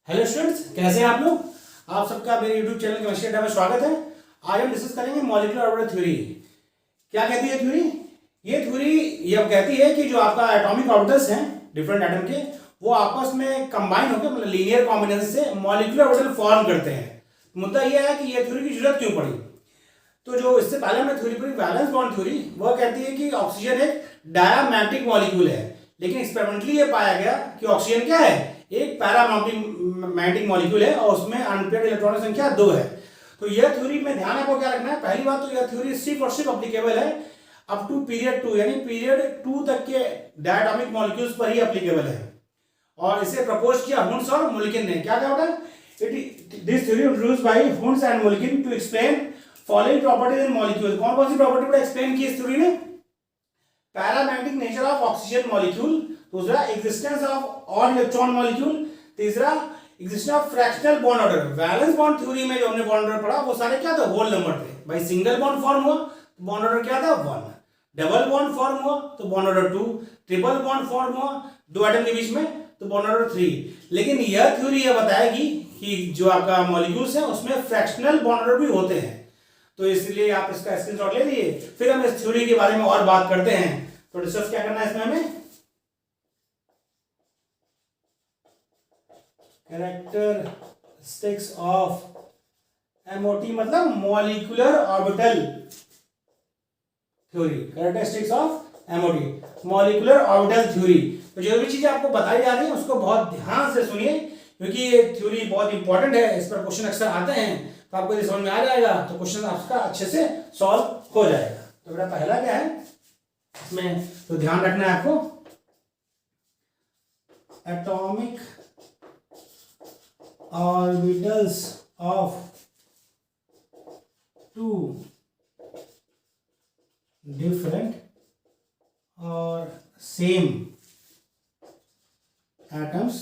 Hello students, कैसे हैं आप लोग। आप सबका मेरे यूट्यूब चैनल केमिस्ट्री अड्डा में स्वागत है। आज हम डिस्कस करेंगे मॉलिक्यूलर ऑर्बिटल थ्योरी। क्या कहती है थ्योरी? ये थ्योरी ये कहती है कि जो आपका एटॉमिक ऑर्बिटल्स हैं डिफरेंट एटम के, वो आपस में कंबाइन होकर मतलब लीनियर कॉम्बिनेशन से मॉलिक्यूलर ऑर्बिटल फॉर्म करते हैं। मुद्दा यह है कि ये थ्योरी की जरूरत क्यों पड़ी। तो जो इससे पहले हमने थ्योरी पढ़ी वैलेंस बॉन्ड थ्योरी, वह कहती है कि ऑक्सीजन एक डायमैग्नेटिक मॉलिक्यूल है, लेकिन एक्सपेरिमेंटली ये पाया गया कि ऑक्सीजन क्या है, एक पैरामैग्नेटिक मॉलिक्यूल है और उसमें अनपेयर्ड इलेक्ट्रॉन की संख्या 2 है। तो यह थ्योरी में ध्यान आपको क्या रखना है, पहली बात तो यह थ्योरी सिर्फ और सिर्फ अप्लीकेबल है अप टू पीरियड 2, यानी पीरियड 2 तक के डायटोमिक मॉलिक्यूल्स पर ही अप्लीकेबल है। और इसे प्रपोज किया हुंस और मुल्किन ने। क्या कहा होगा, this theory introduced by Hund's and Mulliken to explain following properties in molecule. कौन कौन सी प्रॉपर्टी को एक्सप्लेन की इस थ्योरी ने? Paramagnetic nature of oxygen molecule, दूसरा existence of odd electron molecule, तीसरा existence of fractional bond order. Valence bond theory में जो हमने बॉन्ड ऑर्डर पढ़ा वो सारे क्या थे, होल नंबर थे। भाई सिंगल बॉन्ड फॉर्म हुआ तो बॉन्ड ऑर्डर क्या था, 1। डबल बॉन्ड फॉर्म हुआ तो bond order 2। Triple bond form हुआ दो एटम के बीच में तो बॉन्ड ऑर्डर 3। लेकिन यह थ्योरी यह बताएगी कि जो आपका मॉलिक्यूल्स है उसमें फ्रैक्शनल बॉन्ड ऑर्डर भी होते हैं। तो इसलिए आप इसका स्क्रीनशॉट ले लिए, फिर हम इस थ्योरी के बारे में और बात करते हैं। तो डिस्कस क्या करना है इसमें हमें, कैरेक्टरिस्टिक्स ऑफ एमओटी मतलब molecular orbital theory. Characteristics of MOT molecular orbital theory. तो जो भी चीजें आपको बताई जा रही है उसको बहुत ध्यान से सुनिए, क्योंकि ये थ्योरी बहुत इंपॉर्टेंट है। इस पर क्वेश्चन अक्सर आते हैं, तो आपको ये समझ में आ जाएगा तो क्वेश्चन आपका अच्छे से सॉल्व हो जाएगा। तो बेटा पहला क्या है इसमें, तो ध्यान रखना है आपको, atomic orbitals of two different और same atoms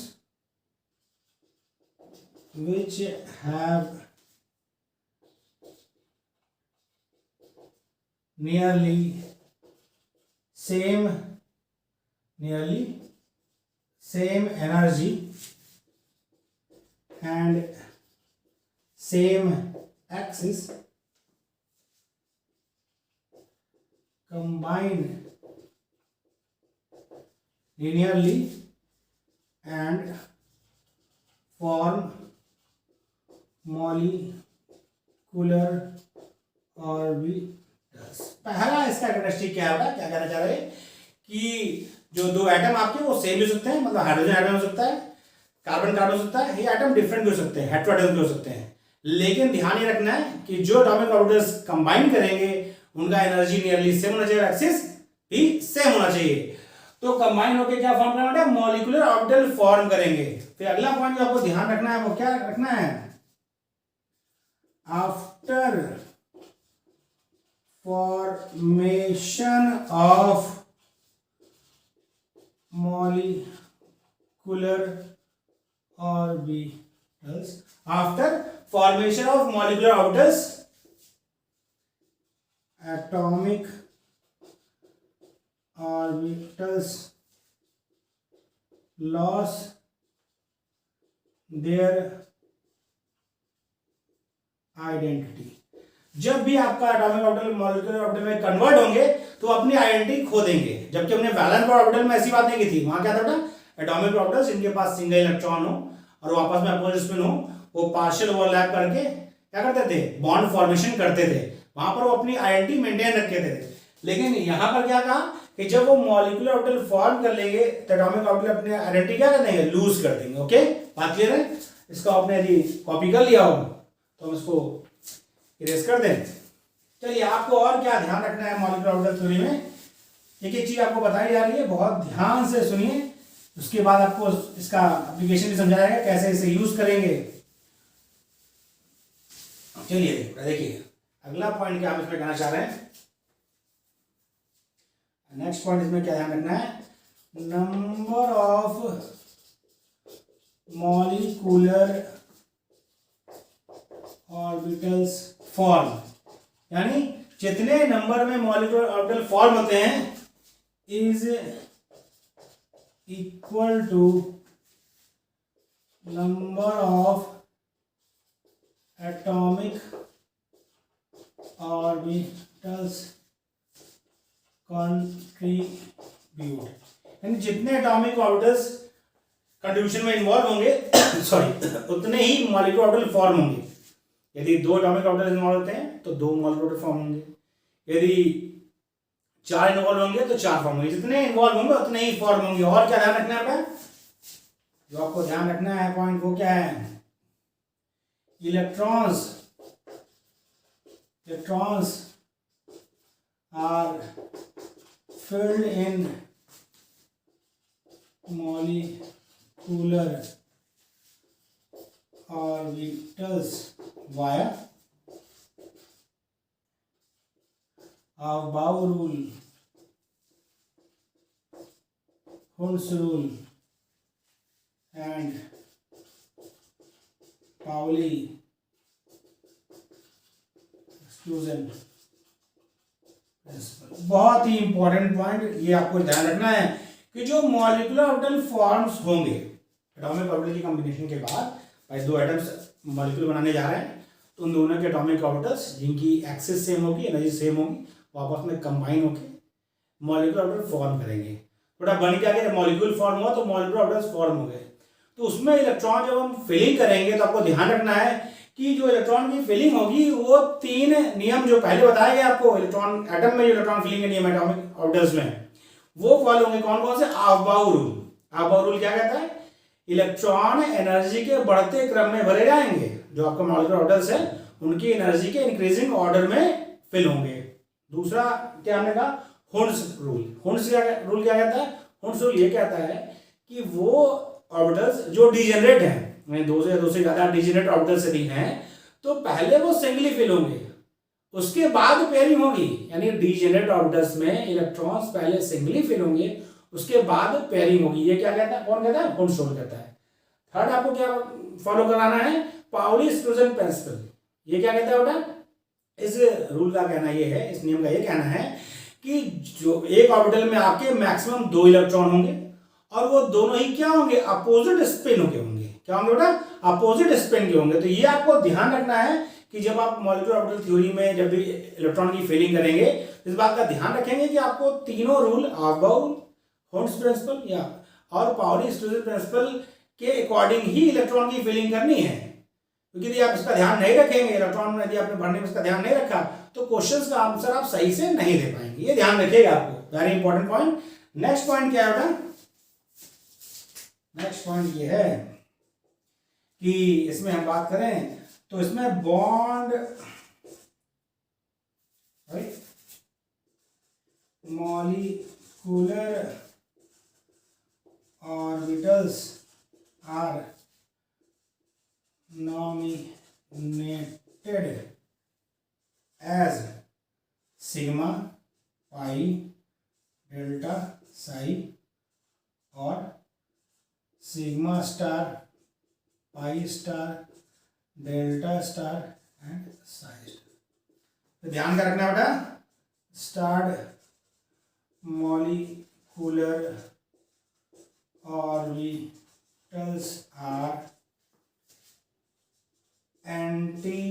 which have nearly same energy and same axis combine linearly and form molecular orbitals। पहला इसका कैरेक्टरिस्टिक क्या होगा, क्या कहना चाह रहे हैं कि जो दो एटम आपके वो सेम हो सकते हैं, मतलब हाइड्रोजन एटम हो सकता है, कार्बन कार्बन हो सकता है, ये एटम डिफरेंट भी हो सकते हैं, हेटेरोएटम्स भी हो सकते हैं। लेकिन ध्यान ये रखना है कि जो एटॉमिक ऑर्बिटल्स कंबाइन करेंगे उनका एनर्जी नियरली सेम होना चाहिए, एक्सिस भी सेम होना चाहिए। तो कंबाइन होकर क्या फॉर्म करना है, मॉलिक्यूलर ऑर्बिटल फॉर्म करेंगे। फिर अगला पॉइंट जो आपको ध्यान रखना है वो क्या रखना है, after formation of molecular orbitals, after formation of molecular orbitals atomic orbitals loss their identity। जब भी आपका एटॉमिक ऑर्बिटल मॉलिक्यूलर ऑर्बिटल में कन्वर्ट होंगे तो अपनी आइडेंटिटी खो देंगे। जबकि हमने वैलेंस ऑर्बिटल में ऐसी बात नहीं की थी, वहां क्या था, एटॉमिक ऑर्बिटल्स जिनके पास सिंगल इलेक्ट्रॉन हो और वो आपस में अपोजिट स्पिन हो, वो पार्शियल ओवरलैप करके क्या करते थे, बॉन्ड फॉर्मेशन करते थे। वहां पर वो अपनी आइडेंटिटी मेंटेन रखे थे। लेकिन यहां पर क्या कहा कि जब वो मॉलिक्यूलर ऑर्बिटल फॉर्म कर लेंगे तो एटॉमिक ऑर्बिटल अपने आइडेंटिटी क्या कर देंगे, लूज कर देंगे। ओके, बात क्लियर है। इसको आपने यदि कॉपी कर लिया हो तो हम इसको इरेज कर दें। चलिए, आपको और क्या ध्यान रखना है मॉलिक्यूलर ऑर्बिटल थ्योरी में, एक एक चीज आपको बताई जा रही है, बहुत ध्यान से सुनिए। उसके बाद आपको इसका एप्लीकेशन भी समझाया कैसे इसे यूज करेंगे। चलिए देखिए अगला पॉइंट क्या हम इसमें कहना चाह रहे हैं। नेक्स्ट पॉइंट इसमें क्या ध्यान रखना है, number of molecular orbitals form, यानी जितने नंबर में मॉलिक्यूलर ऑर्बिटल फॉर्म होते हैं is equal to number of atomic orbitals contribute, यानी जितने एटॉमिक ऑर्बिटल्स कंट्रीब्यूशन में इन्वॉल्व होंगे सॉरी उतने ही मॉलिक्यूलर ऑर्बिटल फॉर्म होंगे। यदि 2 एटॉमिक ऑर्बिटल इन्वॉल्व होते हैं तो 2 मॉलिक्यूलर ऑर्बिटल फॉर्म होंगे, यदि 4 इन्वॉल्व होंगे तो 4 फॉर्म होंगे, जितने इन्वॉल्व होंगे उतने ही फॉर्म होंगे। और क्या ध्यान रखना है, जो आपको ध्यान रखना है पॉइंट वो क्या है, electrons are filled in molecular orbitals via Aufbau rule, Hund's rule and Pauli exclusion principle. बहुत ही इंपॉर्टेंट पॉइंट ये आपको ध्यान रखना है कि जो मॉलिक्यूलर ऑर्बिटल फॉर्म्स होंगे एटॉमिक ऑर्बिटल की कॉम्बिनेशन के बाद, भाई 2 एटम्स मॉलिक्यूल बनाने जा रहे हैं तो उन दोनों के एटॉमिक ऑर्बिटल्स जिनकी एक्सिस सेम होगी, एनर्जी सेम होगी, वो आपस में कंबाइन होकर मॉलिक्यूलर ऑर्बिटल फॉर्म करेंगे। थोड़ा बन के आगे मॉलिक्यूल फॉर्म हुआ तो मॉलिक्यूलर ऑर्बिटल्स फॉर्म हो गए, तो उसमें इलेक्ट्रॉन जब हम फिलिंग करेंगे तो आपको ध्यान रखना है कि जो इलेक्ट्रॉन की फिलिंग होगी वो 3 नियम जो पहले बताए गए आपको इलेक्ट्रॉन एटम में, जो इलेक्ट्रॉन फिलिंग के नियम एटॉमिक ऑर्बिटल्स में, वो फॉलो होंगे। कौन कौन से? ऑफबाउ रूल। ऑफबाउ रूल क्या कहता है? इलेक्ट्रॉन एनर्जी के बढ़ते क्रम में भरे जाएंगे, जो आपका मॉलिक्यूलर ऑर्बिटल्स है उनकी एनर्जी के इंक्रीजिंग ऑर्डर में फिल होंगे। दूसरा क्या हमने कहा? Hund's rule. हुंड्स रूल क्या कहता है? हुंड्स रूल ये कहता है कि वो ऑर्बिटल्स जो डिजेनरेट हैं, 2 से ज्यादा डिजेनरेट ऑर्बिटल्स यदि हैं तो पहले वो सिंगली फिल होंगे, उसके बाद पेयरिंग होगी। यानी डिजेनरेट ऑर्बिटल्स में इलेक्ट्रॉन्स पहले सिंगली फिल होंगे, उसके बाद पेयरिंग होगी। ये क्या कहता है? कौन कहता है? हुंड्स रूल कहता है। थर्ड आपको क्या फॉलो कराना है? Pauli exclusion principle. ये क्या कहता है बेटा? इस रूल का कहना ये है, इस नियम का ये कहना है कि जो एक ऑर्बिटल में आपके मैक्सिमम 2 इलेक्ट्रॉन होंगे और वो दोनों ही क्या होंगे? अपोजिट स्पिन के होंगे। क्या होंगे बेटा? अपोजिट स्पिन के होंगे। तो ये आपको ध्यान रखना है कि जब आप मॉलिक्यूलर ऑर्बिटल थ्योरी में जब भी इलेक्ट्रॉन की फिलिंग करेंगे इस बात का ध्यान रखेंगे कि आपको तीनों रूल, ऑफबाउ, हुंड्स प्रिंसिपल या और पाउली एक्सक्लूजन प्रिंसिपल के अकॉर्डिंग ही इलेक्ट्रॉन की फिलिंग करनी है। क्योंकि यदि आप इसका ध्यान नहीं रखेंगे, इलेक्ट्रॉन में यदि आपने भरने में इसका ध्यान नहीं रखा तो क्वेश्चंस का आंसर आप सही से नहीं दे पाएंगे। ये ध्यान रखिएगा आपको, very important point. Next point क्या है बेटा? नेक्स्ट पॉइंट ये है कि इसमें हम बात करें तो इसमें bond, right, molecular orbitals are nominated as sigma, pi, delta, psi और sigma star, pi star, delta star and psi star। तो ध्यान क्या रखना है बेटा? Starred molecular orbitals are anti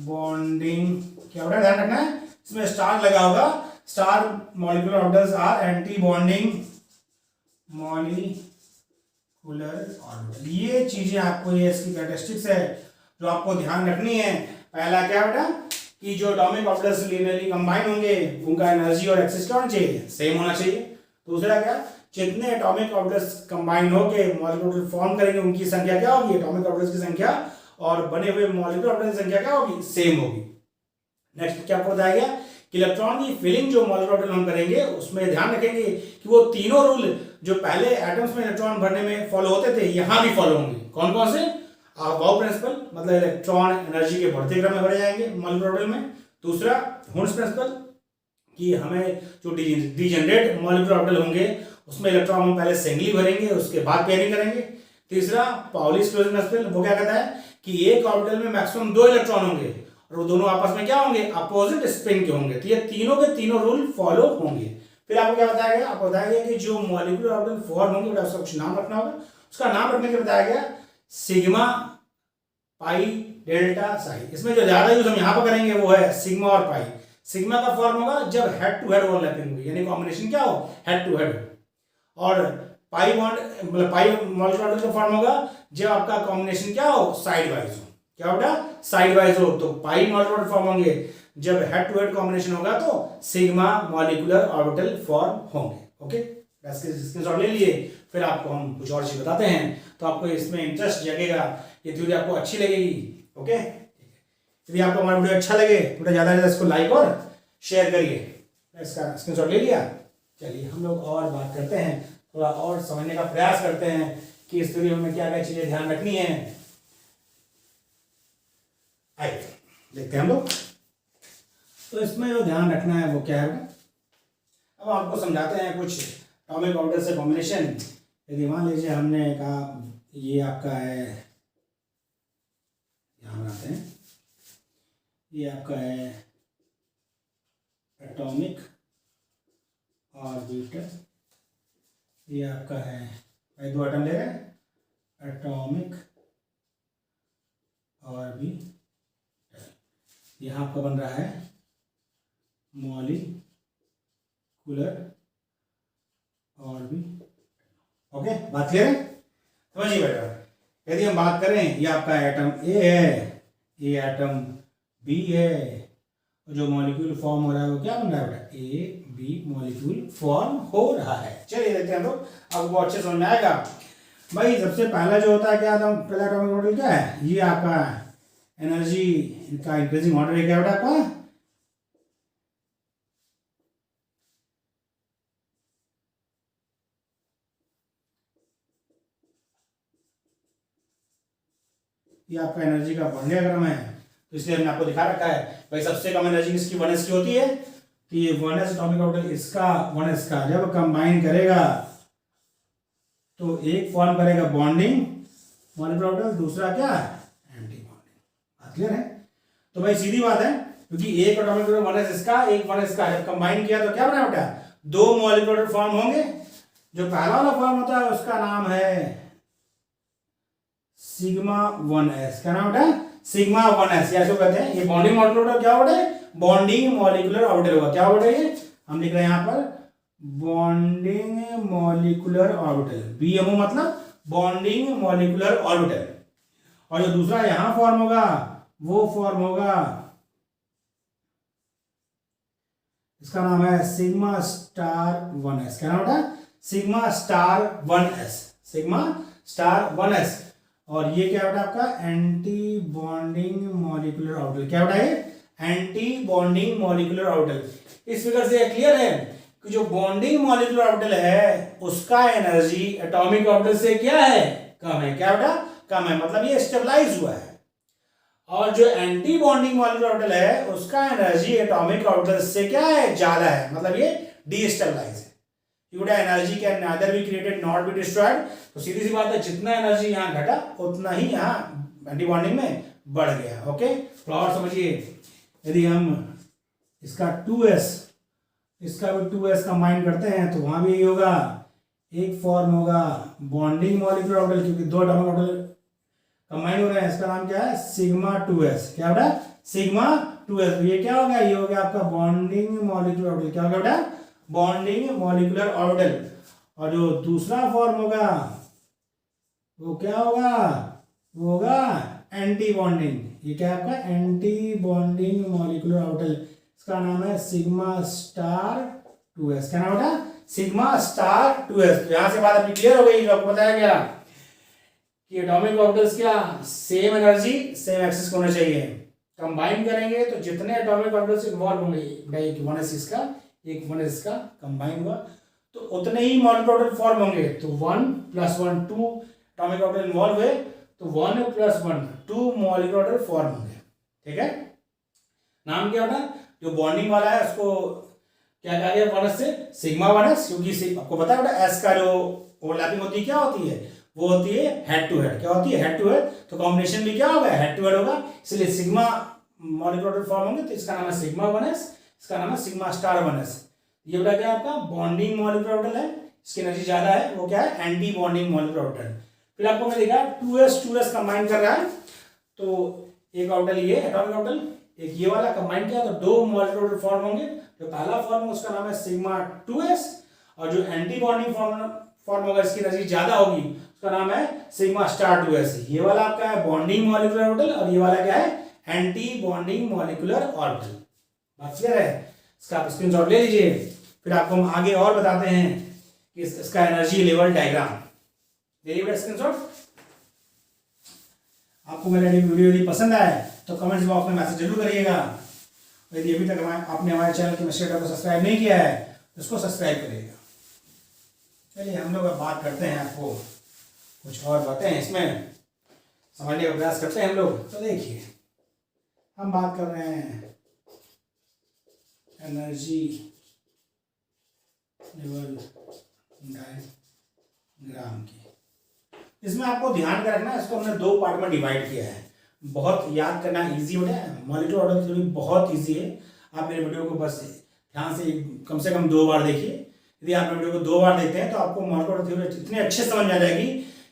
bonding. क्या बेटा ध्यान रखना है? इसमें स्टार लगा होगा, star molecular orbitals are anti bonding molecular orbital. ये चीजें आपको, ये इसकी कैरेक्टरिस्टिक्स है जो आपको ध्यान रखनी है। पहला क्या बेटा? कि जो एटॉमिक ऑर्बिटल्स लीनियरली कंबाइन होंगे उनका एनर्जी और एक्सिस क्या होना चाहिए? सेम होना चाहिए। दूसरा क्या? जितने एटॉमिक ऑर्बिटल्स कंबाइन होकर मॉलिक्यूलर फॉर्म करेंगे उनकी संख्या क्या होगी? एटॉमिक ऑर्बिटल्स की संख्या और बने हुए मॉलिक्यूलर ऑर्बिटल की संख्या क्या होगी? सेम होगी। नेक्स्ट क्या आपको बताया गया कि इलेक्ट्रॉन की फिलिंग जो मॉलिक्यूलर ऑर्बिटल हम करेंगे उसमें ध्यान रखेंगे कि वो तीनों रूल जो पहले एटम्स में इलेक्ट्रॉन भरने में फॉलो होते थे यहां भी फॉलो होंगे। कौन कौन से? ऑफबाउ प्रिंसिपल, मतलब इलेक्ट्रॉन एनर्जी के बढ़ते क्रम में भरे जाएंगे मॉलिक्यूलर ऑर्बिटल में। दूसरा हुंड्स प्रिंसिपल कि हमें जो डिजेनरेट मॉलिक्यूलर ऑर्बिटल होंगे उसमें इलेक्ट्रॉन हम पहले सिंगली भरेंगे उसके बाद पेयरिंग करेंगे। तीसरा पाउली एक्सक्लूजन प्रिंसिपल, वो क्या कहता है कि एक ऑर्बिटल में मैक्सिमम 2 इलेक्ट्रॉन होंगे और वो दोनों आपस में क्या होंगे? अपोजिट स्पिन के होंगे। तो ये तीनों के तीनों रूल फॉलो होंगे। फिर आपको क्या बताया गया? आपको बताया गया कि जो मॉलिक्यूलर ऑर्बिटल फॉर्म होंगे उसका कुछ नाम रखना होगा। उसका नाम रखने के बताया गया सिग्मा पाई डेल्टा साई। इसमें जो ज्यादा यूज हम यहाँ पर करेंगे वो है सिग्मा और पाई। सिग्मा का फॉर्म होगा जब हेड टू हेड ओवरलैपिंग होगी, यानी कॉम्बिनेशन क्या हो, हेड टू हेड। और पाई बॉन्ड मतलब पाई मॉलिक्यूलर ऑर्बिटल का फॉर्म होगा जब आपका कॉम्बिनेशन क्या हो, साइड वाइज हो। क्या होगा, साइड वाइज हो। तो पाई मॉलिक्यूलर फॉर्म होंगे जब हेड टू हेड कॉम्बिनेशन होगा, तो सिग्मा मॉलिक्यूलर ऑर्बिटल फॉर्म होंगे। ओके, स्क्रीनशॉट ले लिए, फिर आपको हम कुछ और चीज बताते हैं, तो आपको इसमें इंटरेस्ट जगेगा, ये थ्योरी आपको अच्छी लगेगी। ओके, यदि आपको हमारा वीडियो अच्छा लगे तो ज़्यादा से ज़्यादा इसको लाइक और शेयर करिए। इसका स्क्रीनशॉट ले लिया। चलिए हम लोग और बात करते हैं, थोड़ा और समझने का प्रयास करते हैं कि इस थ्योरी में क्या क्या चीजें ध्यान रखनी है। आइए देखते हैं हम लोग। तो इसमें जो ध्यान रखना है वो क्या है, अब आपको समझाते हैं कुछ एटॉमिक ऑर्बिटल से कॉम्बिनेशन। यदि मान लीजिए हमने कहा ये आपका है, यहाँ बनाते हैं, ये आपका है एटॉमिक ऑर्बिटल, ये आपका है, भाई दो एटम ले रहे हैं, एटॉमिक ऑर्बिटल, यहाँ आपका बन रहा है मॉलिक्यूलर ऑर्बिटल। ओके, बात क्लियर है, समझिए बेटा। यदि हम बात करें, ये आपका एटम ए है, ये एटम बी है, जो मॉलिक्यूल फॉर्म हो रहा है वो क्या बन रहा है बेटा, ए बी मॉलिक्यूल फॉर्म हो रहा है। चलिए देखते हैं, तो आपको बहुत अच्छे समझ में आएगा। भाई सबसे पहला जो होता है क्या था, पहला एटॉमिक मॉडल क्या है, ये आपका एनर्जी का इंक्रीजिंग ऑर्डर है क्या बेटा आपका, ये आपका एनर्जी का बढ़ने का क्रम है। तो इसलिए हमने आपको दिखा रखा है भाई सबसे कम एनर्जी किसकी, 1s की होती है। तो ये 1s एटॉमिक ऑर्बिटल इसका 1s का जब कंबाइन करेगा तो एक फॉर्म करेगा बॉन्डिंग मॉलिक्यूलर ऑर्बिटल, दूसरा क्या है, एंटी बॉन्डिंग। बात क्लियर है। तो भाई सीधी बात है, क्योंकि एक एटॉमिक ऑर्बिटल 1s इसका, एक 1s का, जब कंबाइन किया तो क्या बना बेटा, दो मॉलिक्यूलर ऑर्बिटल फॉर्म होंगे। जो पहला वाला फॉर्म होता है उसका नाम है सिग्मा 1s। क्या नाम बेटा, सिग्मा 1s, या जो कहते हैं ये बॉन्डिंग मॉलिक्यूलर क्या होता है, बॉन्डिंग मॉलिक्यूलर ऑर्बिटल होगा। क्या होगा ये, हम लिख रहे हैं यहाँ पर बॉन्डिंग मॉलिक्यूलर ऑर्बिटल, बीएमओ मतलब बॉन्डिंग मॉलिक्यूलर ऑर्बिटल। और जो दूसरा यहां फॉर्म होगा वो फॉर्म होगा, इसका नाम है सिग्मा स्टार 1s। क्या नाम बेटा, sigma star 1s, sigma star 1s। और ये क्या बेटा आपका एंटी बॉन्डिंग मॉलिक्यूलर ऑर्बिटल। क्या बेटा ये एंटी बॉन्डिंग मॉलिक्यूलर ऑर्बिटल। इस फिगर से क्लियर है कि जो बॉन्डिंग मॉलिक्यूलर ऑर्बिटल है उसका एनर्जी एटॉमिक ऑर्बिटल से क्या है, कम है। क्या बेटा, कम है, मतलब ये स्टेबलाइज हुआ है। और जो एंटी बॉन्डिंग मॉलिक्यूलर ऑर्बिटल है उसका एनर्जी एटॉमिक ऑर्बिटल से क्या है, ज्यादा है, मतलब ये डीस्टेबलाइज है। Energy can neither be created not be destroyed. तो सीधी सी बात है, जितना एनर्जी यहाँ घटा उतना ही यहाँ एंटी बॉन्डिंग में बढ़ गया। ओके, तो और समझिए, यदि हम इसका 2s इसका भी 2s कंबाइन करते हैं तो वहां भी यही होगा, एक फॉर्म होगा बॉन्डिंग मॉलिक्यूलर ऑर्बिटल, क्योंकि दो एटॉमिक ऑर्बिटल कंबाइन हो रहे हैं। इसका नाम क्या है, सिग्मा 2s। क्या बेटा, सिग्मा 2s। ये क्या होगा, ये हो गया आपका बॉन्डिंग मॉलिक्यूलर ऑर्बिटल। क्या होगा बेटा, बॉन्डिंग मॉलिक्यूलर ऑर्बिटल। और जो दूसरा फॉर्म होगा वो क्या होगा, वो होगा एंटी बॉन्डिंग। ये क्या है आपका एंटी बॉन्डिंग मॉलिक्यूलर ऑर्बिटल, इसका नाम है सिग्मा स्टार 2s। क्या नाम बेटा, सिग्मा स्टार 2s। तो यहां से बात अपनी क्लियर हो गई, जो आपको बताया गया कि एटॉमिक ऑर्बिटल्स क्या सेम एनर्जी सेम एक्सिस होना चाहिए। कंबाइन करेंगे तो जितने एटॉमिक ऑर्बिटल्स इन्वॉल्व होंगे, एक 1s इसका एक 1s का कंबाइन हुआ तो उतने ही मॉलिक्यूलर ऑर्बिटल फॉर्म होंगे। तो 1 + 1 2 एटॉमिक ऑर्बिटल इन्वॉल्व हुए तो 1 + 1 2 मॉलिक्यूलर ऑर्बिटल फॉर्म होंगे। ठीक है, नाम क्या होता, जो बॉन्डिंग वाला है उसको क्या कहा गया, 1s से सिग्मा 1s, क्योंकि आपको पता है बेटा s का जो ओवरलैपिंग होती है क्या होती है, वो होती है हेड टू हेड। क्या होती है, हेड टू हेड। तो कॉम्बिनेशन भी क्या होगा, हेड टू हेड होगा, इसलिए सिग्मा मॉलिक्यूलर ऑर्बिटल फॉर्म होंगे। तो इसका नाम है सिग्मा 1s, इसका नाम है सिग्मा स्टार 1s। ये बेटा क्या आपका बॉन्डिंग मॉलिक्यूलर ऑर्बिटल है, इसकी एनर्जी ज्यादा है, वो क्या है एंटी बॉन्डिंग मॉलिक्यूलर ऑर्बिटल। फिर आपको मैं देखा 2s कंबाइन कर रहा है, तो एक ऑर्बिटल ये एटॉमिक ऑर्बिटल, एक ये वाला कंबाइन किया तो दो मॉलिक्यूलर ऑर्बिटल फॉर्म होंगे। जो पहला फॉर्म है उसका नाम है सिग्मा 2s, और जो एंटी बॉन्डिंग फॉर्म होगा, इसकी एनर्जी ज्यादा होगी, उसका नाम है सिग्मा स्टार 2s। ये वाला आपका है बॉन्डिंग मॉलिक्यूलर ऑर्बिटल और ये वाला क्या है, एंटी बॉन्डिंग मॉलिक्यूलर ऑर्बिटल। बात क्लियर है? इसका आप स्क्रीनशॉट ले लीजिए। फिर आपको हम आगे और बताते हैं कि इसका एनर्जी लेवल डायग्राम। ले लीजिए स्क्रीनशॉट। आपको मेरा वीडियो यदि पसंद आए तो कमेंट्स बॉक्स में मैसेज जरूर करिएगा। यदि अभी तक आपने हमारे चैनल केमिस्ट्री अड्डा को सब्सक्राइब नहीं किया है तो इसको सब्सक्राइब करिएगा। चलिए हम लोग अब बात करते हैं, आपको कुछ और बातें इसमें समझने का प्रयास करते हैं हम लोग। तो देखिए हम बात कर रहे हैं एनर्जी लेवल डायग्राम की। इसमें आपको ध्यान में रखना है, इसको हमने दो पार्ट में डिवाइड किया है। बहुत याद करना इजी हो गया है। मॉलिक्यूलर ऑर्बिटल थ्योरी बहुत इजी है। आप मेरे वीडियो को बस ध्यान से कम 2 बार देखिए। यदि आप वीडियो को 2 बार देखते हैं तो आपको मॉलिक्यूलर ऑर्बिटल थ्योरी इतने अच्छे समझ में आ जाएगी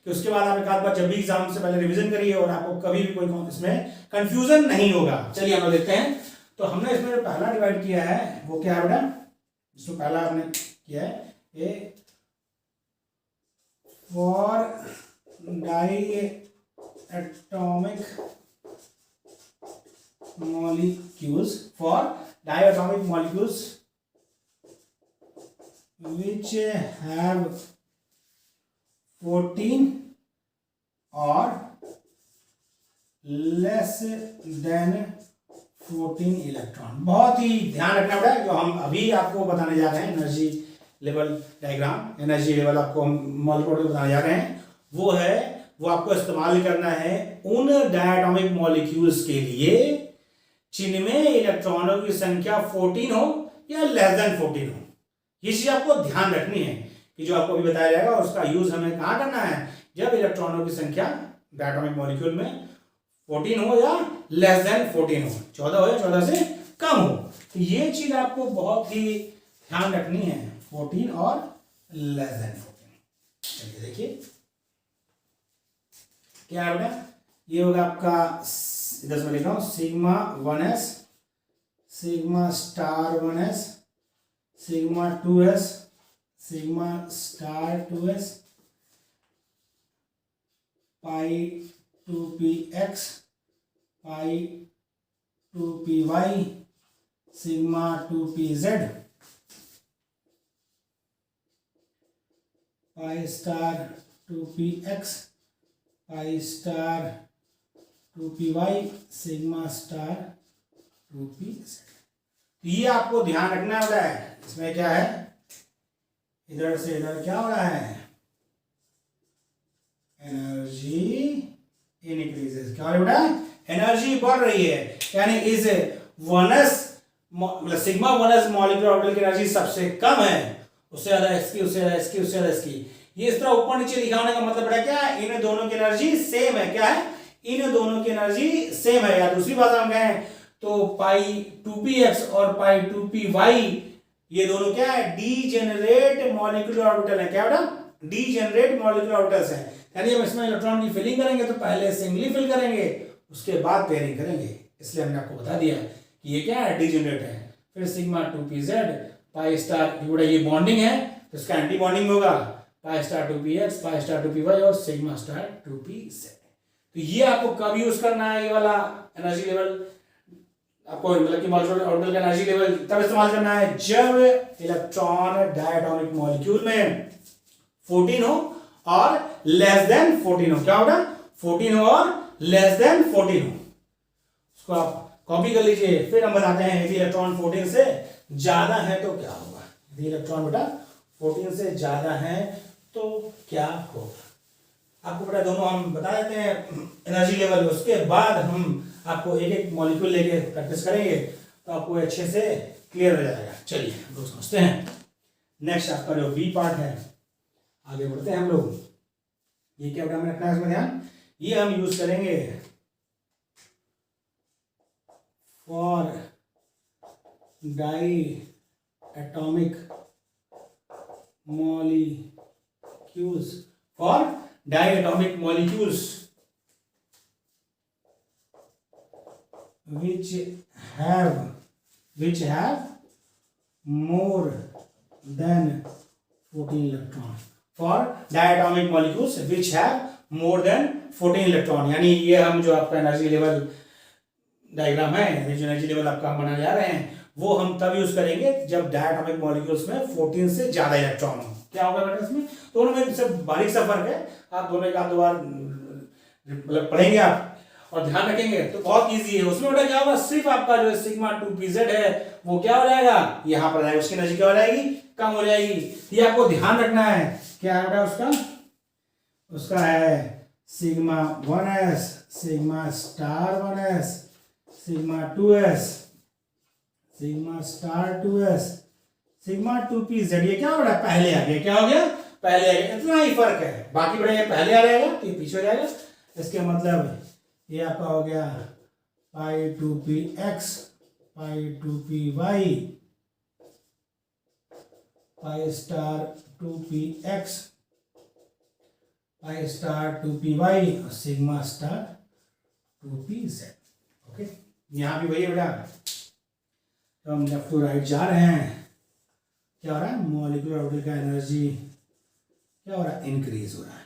कि उसके बाद आप एक आध बार जब भी एग्जाम से पहले रिवीजन करिए और आपको कभी भी कोई इसमें कंफ्यूजन नहीं होगा। चलिए हम लोग देखते हैं। तो हमने इसमें जो पहला डिवाइड किया है वो क्या है बेटा, इसमें पहला हमने किया है A for diatomic molecules, for diatomic molecules which have 14 or less than 14 electron. बहुत ही ध्यान रखना पड़ेगा। जो हम अभी आपको बताने जा रहे हैं energy level diagram, energy level आपको हम मॉलिक्यूल बताने जा रहे हैं, वो आपको इस्तेमाल करना है उन डायटोमिक मॉलिक्यूल्स के लिए जिनमें इलेक्ट्रॉनों की संख्या 14 हो या लेस देन 14 हो। ये चीज आपको ध्यान रखनी है कि जो आपको अभी बताया जाएगा उसका यूज हमें कहाँ करना है, जब इलेक्ट्रॉनों की संख्या डायटोमिक मॉलिक्यूल में 14 हो या लेस देन 14 हो, 14 हो या 14 से कम हो। तो ये चीज आपको बहुत ही ध्यान रखनी है, 14 और लेस देन 14। चलिए देखिए क्या है बेटा, ये होगा आपका, इधर से लिख रहा हूं sigma 1s, sigma star 1s, sigma 2s, sigma star 2s, पाई 2px, पाई 2py, sigma 2pz, pi star 2px, pi star 2py, sigma star 2pz। ये आपको ध्यान रखना होता है। इसमें क्या है, इधर से इधर क्या हो रहा है, एनर्जी इनक्रीजेस। क्या हो रहा है, एनर्जी बढ़ रही है। यानी इस 1s मतलब सिग्मा 1s मॉलिक्यूलर ऑर्बिटल की एनर्जी सबसे कम है, उससे ज्यादा इसकी, उससे ज्यादा इसकी, उससे ज्यादा इसकी। ये इस तरह ऊपर नीचे लिखा होने का मतलब बेटा क्या है, इन दोनों की एनर्जी सेम है। क्या है, इन दोनों की एनर्जी सेम है। या दूसरी बात हम कहें तो पाई 2px और पाई 2py ये दोनों क्या है, डीजेनरेट मॉलिक्यूलर ऑर्बिटल है। क्या बेटा, डीजेनरेट मॉलिक्यूलर ऑर्बिटल्स है। यानी हम इसमें इलेक्ट्रॉन की फिलिंग करेंगे तो पहले सिंगली फिल करेंगे, उसके बाद पेयरिंग करेंगे। इसलिए हमने आपको बता दिया कि ये क्या है, डीजेनरेट है। फिर सिग्मा 2pz, पाई स्टार, ये बॉन्डिंग है तो इसका एंटी बॉन्डिंग होगा, pi star 2px, pi star 2py और सिग्मा स्टार 2pz। तो ये आपको कब यूज करना है, ये वाला एनर्जी लेवल आपको, मतलब कि मॉलिक्यूलर ऑर्बिटल का एनर्जी लेवल तब इस्तेमाल करना है जब इलेक्ट्रॉन डायटोमिक मॉलिक्यूल में 14 हो और लेस देन 14 हो। क्या होगा, 14 हो और लेस देन 14 हो। उसको आप कॉपी कर लीजिए। फिर हम बताते हैं यदि इलेक्ट्रॉन 14 से ज्यादा है तो क्या होगा। यदि इलेक्ट्रॉन बेटा 14 से ज्यादा है तो क्या होगा, आपको बेटा दोनों हम बता देते हैं एनर्जी लेवल। उसके बाद हम आपको एक एक मॉलिक्यूल लेके प्रैक्टिस करेंगे तो आपको अच्छे से क्लियर हो जाएगा। चलिए हम लोग समझते हैं। नेक्स्ट आपका जो बी पार्ट है, आगे बढ़ते हैं हम लोग। ये क्या बेटा हमें रखना है इसमें ध्यान, ये हम यूज करेंगे for diatomic molecules, for diatomic molecules which have more than 14 electron. For diatomic molecules which have more than 14 electron, यानी ये हम जो आपका एनर्जी लेवल डायग्राम है, जो एनर्जी लेवल आपका हम बनाने जा रहे हैं, वो हम तब यूज करेंगे जब डायटोमिक मॉलिक्यूल्स में 14 से ज्यादा इलेक्ट्रॉन हो। क्या होगा बेटा इसमें? दोनों में सब बारीक सा फर्क है, आप दोनों का दो बार मतलब पढ़ेंगे आप और ध्यान रखेंगे तो बहुत इजी है। उसमें बेटा क्या होगा, सिर्फ आपका जो सिग्मा 2pz है वो क्या हो जाएगा, यहाँ पर जाएगा, उसकी एनर्जी क्या हो जाएगी, कम हो जाएगी। ये आपको ध्यान रखना है। क्या है बेटा उसका है sigma 1s, sigma star 1s, sigma 2s, sigma star 2s, sigma 2pz। ये क्या हो रहा है, पहले आ गया। क्या हो गया, पहले आ गया। इतना ही फर्क है, बाकी बड़ा ये पहले आ जाएगा तो ये पीछे हो जाएगा। इसके मतलब ये आपका हो गया पाई 2px, पाई 2py, pi star 2px, pi star 2py और सिग्मा स्टार 2pz। ओके, यहां भी वही है बेटा। तो हम लेफ्ट टू राइट जा रहे हैं, क्या हो रहा है, मॉलिक्यूलर ऑर्बिटल का एनर्जी क्या हो रहा है, इंक्रीज हो रहा है।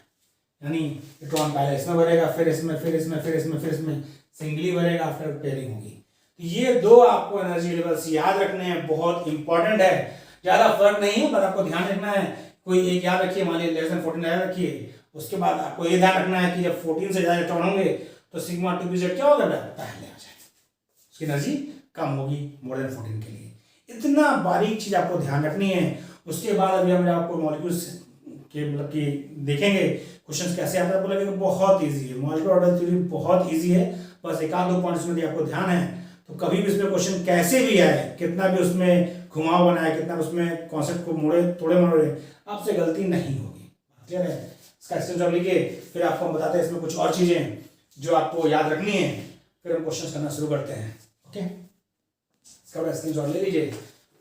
यानी इलेक्ट्रॉन पहले इसमें भरेगा, फिर इसमें, फिर इसमें, फिर इसमें, फिर इसमें सिंगली भरेगा, फिर पेयरिंग होगी। तो ये दो आपको एनर्जी लेवल्स याद रखने हैं, बहुत इंपॉर्टेंट है। ज्यादा फर्क नहीं है, पर आपको ध्यान रखना है। कोई एक याद रखिए, मान लीजिए लेस देन 14 याद रखिए। उसके बाद आपको ये ध्यान रखना है कि जब 14 से ज्यादा इलेक्ट्रॉन होंगे तो सिग्मा 2pz क्या होगा, पहले आ जाएगा, उसकी एनर्जी कम होगी मोर देन 14 के लिए। इतना बारीक चीज आपको ध्यान रखनी है। उसके बाद अभी हम आपको मॉलिक्यूल्स के मतलब कि देखेंगे क्वेश्चंस कैसे आता है। बोलेंगे बहुत इजी है, मॉलिक्यूलर ऑर्बिटल थ्योरी बहुत इजी है। बस एक आध दो पॉइंट्स में आपको ध्यान है तो कभी भी इसमें क्वेश्चन कैसे भी आए, कितना भी उसमें घुमाव बनाए, कितना उसमें कॉन्सेप्ट को मोड़े तोड़े मरोड़े, आपसे गलती नहीं होगी। क्लियर है? इसका स्क्रीनशॉट लिखिए, फिर आपको हम बताते हैं इसमें कुछ और चीजें जो आपको याद रखनी है, फिर हम क्वेश्चन करना शुरू करते हैं। ओके, इसका स्क्रीनशॉट ले लीजिए,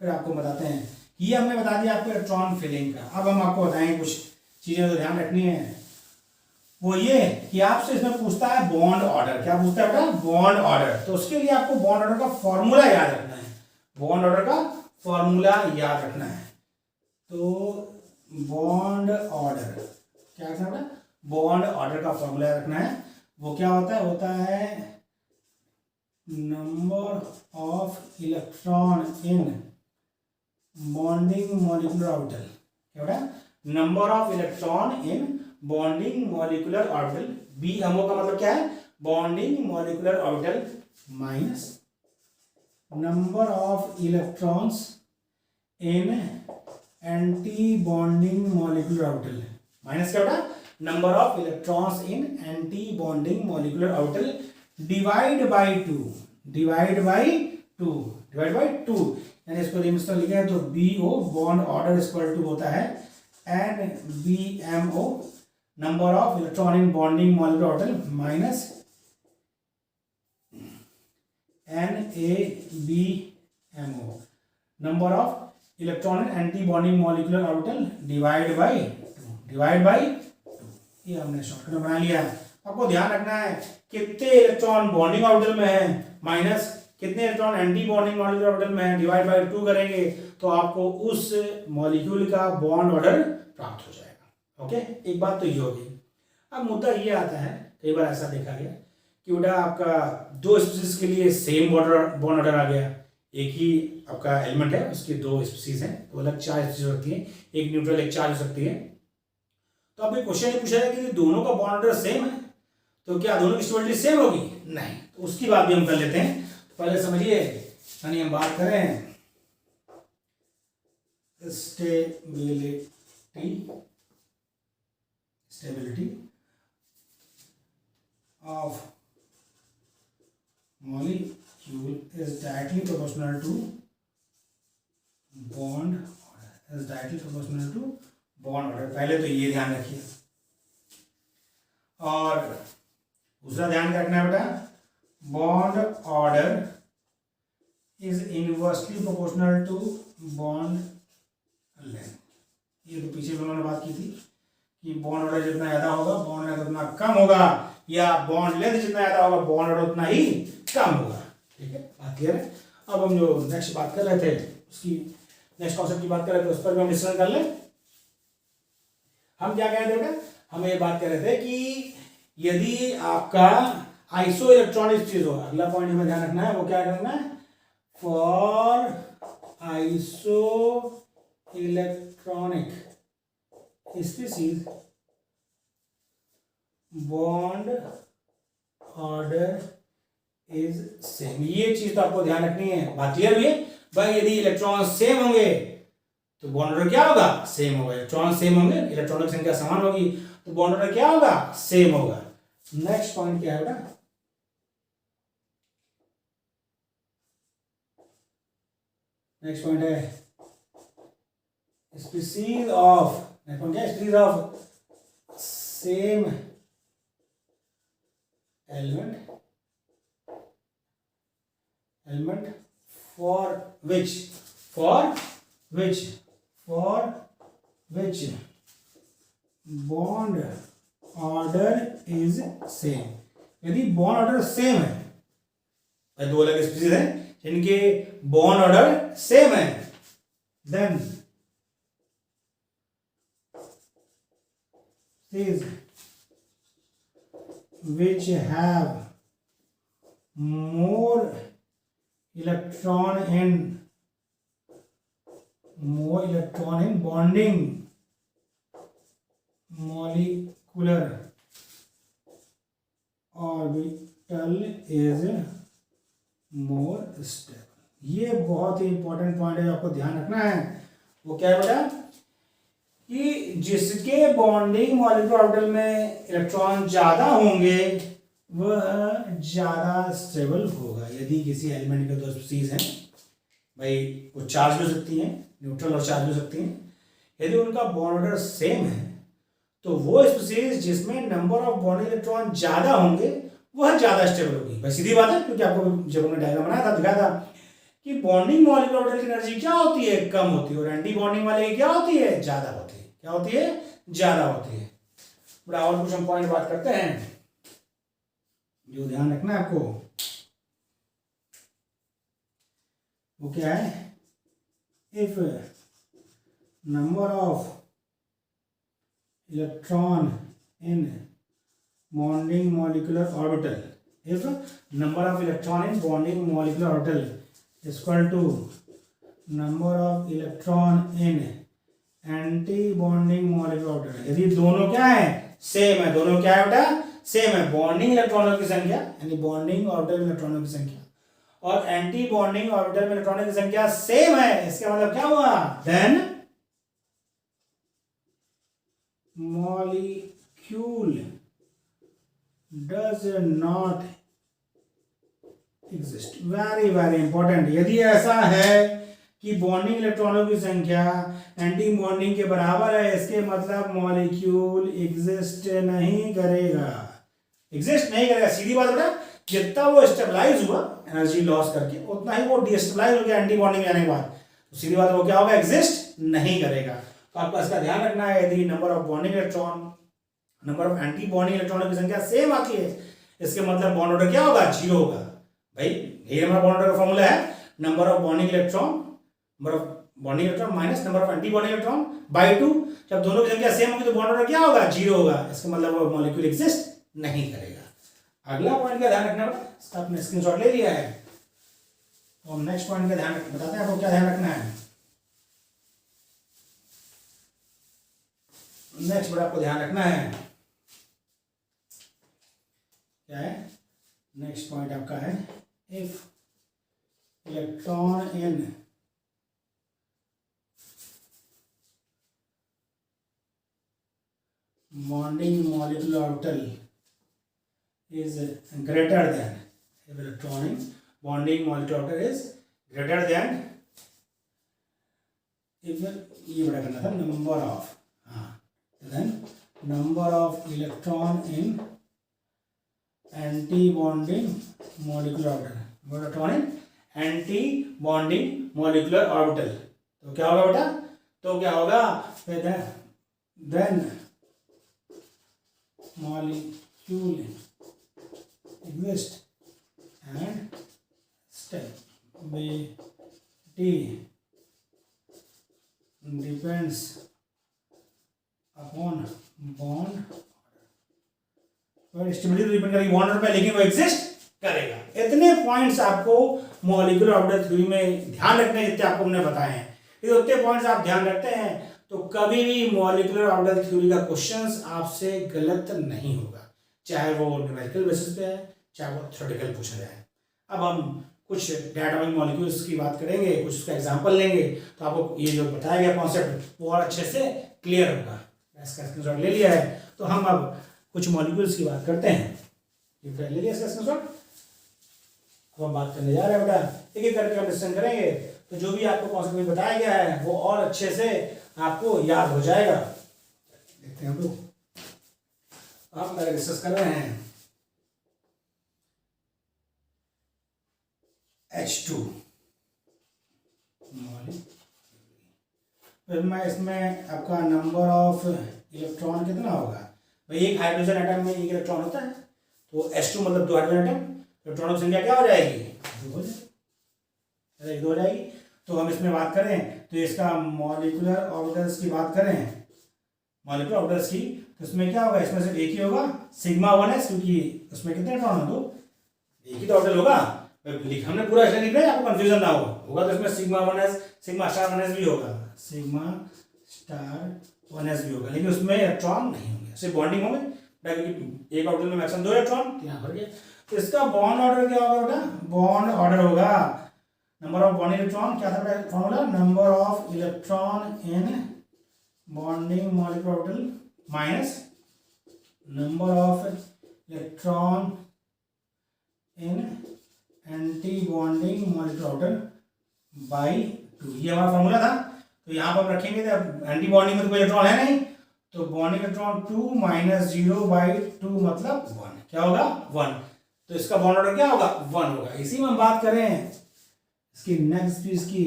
फिर आपको बताते हैं। ये हमने बता दिया आपको इलेक्ट्रॉन फिलिंग का। अब हम आपको बताएंगे कुछ चीजें जो ध्यान रखनी है। वो ये कि आपसे इसमें पूछता है बॉन्ड ऑर्डर। क्या पूछता है बेटा, बॉन्ड ऑर्डर। तो उसके लिए आपको बॉन्ड ऑर्डर का फॉर्मूला याद रखना है। बॉन्ड ऑर्डर का फॉर्मूला याद रखना है। तो बॉन्ड ऑर्डर क्या रखना है, बॉन्ड ऑर्डर का फॉर्मूला याद रखना है। वो क्या होता है number of electron in bonding molecular orbital. क्या बेटा, number of electron in bonding molecular orbital. BMO का मतलब क्या है, bonding molecular orbital minus number of electrons in anti bonding molecular orbital. Minus क्या बेटा, number of electrons in anti bonding molecular orbital divide by two. Divide by two यानी इसको रिमिस्टर लिखे हैं तो BO bond order equal to होता है NBMO number of electron in bonding molecular orbital minus NABMO number of electron in anti bonding molecular orbital divide by to. ये हमने शॉर्टकट बना लिया। आपको ध्यान रखना है कितने इलेक्ट्रॉन बॉन्डिंग ऑर्बिटल में है माइनस कितने electron anti bonding molecular orbital में है, डिवाइड बाय 2 करेंगे तो आपको उस मॉलिक्यूल का बॉन्ड ऑर्डर प्राप्त हो जाएगा। ओके, एक बात तो ये होगी। अब मुद्दा ये आता है, कई बार ऐसा देखा गया कि बेटा आपका दो स्पीसीज के लिए सेम बॉन्ड ऑर्डर आ गया। एक ही आपका एलिमेंट है, उसकी दो स्पीसीज हैं तो अलग चार स्पीसीज होती है, एक न्यूट्रल एक चार्ज हो सकती है। तो अब क्वेश्चन ये पूछा है कि दोनों का बॉन्ड ऑर्डर सेम है तो क्या दोनों की स्टेबिलिटी सेम होगी? नहीं, तो उसकी बात भी हम कर लेते हैं। पहले समझिए, यानी हम बात करें stability of molecule is directly proportional to bond order, is directly proportional to bond order। पहले तो ये ध्यान रखिए। और दूसरा ध्यान रखना है बेटा, bond order is inversely proportional to bond length. ये तो पीछे भी उन्होंने बात की थी कि बॉन्ड ऑर्डर जितना ज़्यादा होगा बॉन्ड जितना कम होगा या बॉन्ड लेंथ जितना ज्यादा होगा बॉन्ड ऑर्डर उतना ही कम होगा। ठीक है, बात क्लियर है। अब हम जो नेक्स्ट बात कर रहे थे उसकी नेक्स्ट कॉन्सेप्ट की बात कर रहे थे उस पर भी हम डिस्कशन कर लें। हम क्या कह रहे थे बेटा, हम ये बात कर रहे थे कि यदि आपका आइसो इलेक्ट्रॉनिक चीज हो, अगला पॉइंट हमें ध्यान रखना है, वो क्या करना है, for iso electronic species bond order is same. ये चीज तो आपको ध्यान रखनी है। बात क्लियर हुई है भाई, यदि इलेक्ट्रॉन सेम होंगे तो बॉन्ड ऑर्डर क्या होगा, सेम होगा। इलेक्ट्रॉन सेम होंगे, इलेक्ट्रॉनों की संख्या समान होगी तो बॉन्ड ऑर्डर क्या होगा, सेम होगा। नेक्स्ट पॉइंट क्या है बेटा, नेक्स्ट पॉइंट है स्पीसीज ऑफ, नेक्स्ट पॉइंट क्या है, species of same element for which bond order is same। यदि बॉन्ड ऑर्डर सेम है, दो अलग स्पीसीज हैं जिनके बॉन्ड ऑर्डर सेम है, then species which have more electron in bonding molecular orbital is more stable। ये बहुत ही इंपॉर्टेंट पॉइंट है, आपको ध्यान रखना है। वो क्या है बेटा कि जिसके बॉन्डिंग मॉलिक्यूलर ऑर्बिटल में इलेक्ट्रॉन ज्यादा होंगे वह ज्यादा स्टेबल होगा। यदि किसी एलिमेंट के दो स्पीसीज हैं भाई, वो चार्ज भी हो सकती हैं, न्यूट्रल और चार्ज भी हो सकती हैं, यदि उनका बॉन्ड ऑर्डर सेम है तो वो स्पीसीज जिसमें नंबर ऑफ बॉन्डिंग इलेक्ट्रॉन ज्यादा होंगे वह ज्यादा स्टेबल होगी। भाई सीधी बात है, क्योंकि आपको जब हमने डायग्राम बनाया था दिखाया था कि बॉन्डिंग मॉलिक्यूलर ऑर्बिटल की एनर्जी क्या होती है, कम होती है, और एंटी बॉन्डिंग वाले की क्या होती है, ज्यादा होती है। क्या होती है, ज्यादा होती है। बड़ा और कुछ हम पॉइंट बात करते हैं जो ध्यान रखना है आपको। वो क्या है, if number of electron in bonding molecular orbital, if number of electron in bonding molecular orbital equal to number of electron in anti bonding molecular orbital, यदि दोनों क्या है, सेम है, दोनों क्या है बेटा, सेम है, बॉन्डिंग इलेक्ट्रॉनों की संख्या यानी बॉन्डिंग ऑर्बिटल में इलेक्ट्रॉनों की संख्या और एंटी बॉन्डिंग ऑर्बिटल में इलेक्ट्रॉनों की संख्या सेम है, इसका मतलब क्या हुआ, then molecule does not exist. Very very important. यदि ऐसा है कि बॉन्डिंग इलेक्ट्रॉनों की संख्या एंटी बॉन्डिंग के बराबर है, इसके मतलब मॉलिक्यूल एग्जिस्ट नहीं करेगा, एग्जिस्ट नहीं करेगा। सीधी बात बेटा, जितना वो स्टेबलाइज हुआ एनर्जी लॉस करके उतना ही वो डिस्टेबलाइज हो गया एंटी बॉन्डिंग आने के बाद, तो सीधी बात वो क्या होगा, एग्जिस्ट नहीं करेगा। तो आपको इसका ध्यान रखना है, यदि number of bonding electron number of anti bonding इलेक्ट्रॉनों की संख्या सेम आती है, इसके मतलब बॉन्ड ऑर्डर क्या होगा, जीरो होगा। भाई ये हमारा बॉन्ड ऑर्डर का फॉर्मूला है, number of bonding electron minus number of anti bonding electron by 2। जब दोनों की संख्या सेम होगी तो बॉन्ड ऑर्डर क्या होगा, जीरो होगा। इसका मतलब वो मॉलिक्यूल एग्जिस्ट नहीं करेगा। अगला पॉइंट का ध्यान रखना है, इसका आपने स्क्रीनशॉट ले लिया है, तो हम नेक्स्ट पॉइंट का ध्यान बताते हैं आपको क्या ध्यान रखना है। नेक्स्ट बड़ा आपको ध्यान रखना है क्या है, नेक्स्ट पॉइंट आपका है, if electron in bonding molecular orbital is greater than, if electron in bonding molecular orbital is greater than, if ये बड़ा करना था, number of, then number of electron in anti bonding molecular orbital, electron in anti bonding molecular orbital, तो क्या होगा बेटा, तो क्या होगा, then molecule exist and stability depends upon bond और स्टेबिलिटी डिपेंड करेगी बॉन्ड ऑर्डर पे, लेकिन वो एग्जिस्ट करेगा। इतने पॉइंट्स आपको मॉलिक्यूलर ऑर्बिटल थ्योरी में ध्यान रखने जितने आपको हमने बताए हैं, ये उतने पॉइंट्स आप ध्यान रखते हैं तो कभी भी मॉलिक्यूलर ऑर्बिटल थ्योरी का क्वेश्चंस आपसे गलत नहीं होगा, चाहे वो न्यूमेरिकल बेसिस पे है, चाहे वो थ्योरेटिकल पूछा जाए। अब हम कुछ डायटोमिक मॉलिक्यूल्स की बात करेंगे, कुछ उसका एग्जांपल लेंगे, तो आपको ये जो बताया गया कॉन्सेप्ट वो और अच्छे से क्लियर होगा। इसका स्क्रीनशॉट ले लिया है, तो हम अब कुछ मॉलिक्यूल्स की बात करते हैं। ये ले लिया इसका स्क्रीनशॉट, अब हम बात करने जा रहे हैं बेटा, एक एक करके हम डिस्कशन करेंगे, तो जो भी आपको कॉन्सेप्ट में बताया गया है वो और अच्छे से आपको याद हो जाएगा। देखते हैं हम लोग, हम पहले डिस्कस कर रहे हैं H2 फिर मैं इसमें आपका नंबर ऑफ इलेक्ट्रॉन कितना होगा भाई, एक हाइड्रोजन एटम में एक इलेक्ट्रॉन होता है, तो H2 मतलब 2 हाइड्रोजन एटम, इलेक्ट्रॉनों की संख्या क्या हो जाएगी, 2 हो जाएगी। तो हम इसमें बात करें तो इसका मॉलिक्यूलर ऑर्बिटल्स की बात करें, मॉलिक्यूलर ऑर्बिटल्स की, तो इसमें क्या होगा, इसमें सिर्फ एक ही होगा सिग्मा 1s, क्योंकि उसमें कितने इलेक्ट्रॉन हो, तो एक ही तो ऑर्बिटल होगा। हमने पूरा ऐसे लिख रहे हैं, आपको कंफ्यूजन ना होगा, तो इसमें sigma 1s sigma star 1s भी होगा, सिग्मा स्टार 1s भी होगा, लेकिन उसमें इलेक्ट्रॉन नहीं होंगे, सिर्फ बॉन्डिंग होंगे, क्योंकि एक ऑर्बिटल में मैक्सिमम 2 इलेक्ट्रॉन यहाँ भर गया। तो इसका बॉन्ड ऑर्डर क्या होगा बेटा, बॉन्ड ऑर्डर होगा नंबर ऑफ बॉन्डिंग इलेक्ट्रॉन, क्या था बेटा formula, number of electron in bonding molecular orbital minus number of electron in anti bonding molecular orbital by 2, ये हमारा फॉर्मूला था। तो यहाँ पर हम रखेंगे, तो एंटी बॉन्डिंग में तो कोई इलेक्ट्रॉन है नहीं, तो बॉन्डिंग इलेक्ट्रॉन 2 माइनस 0/2 मतलब 1, क्या होगा 1, तो इसका बॉन्ड ऑर्डर क्या होगा 1 होगा। इसी में हम बात करें इसकी नेक्स्ट चीज की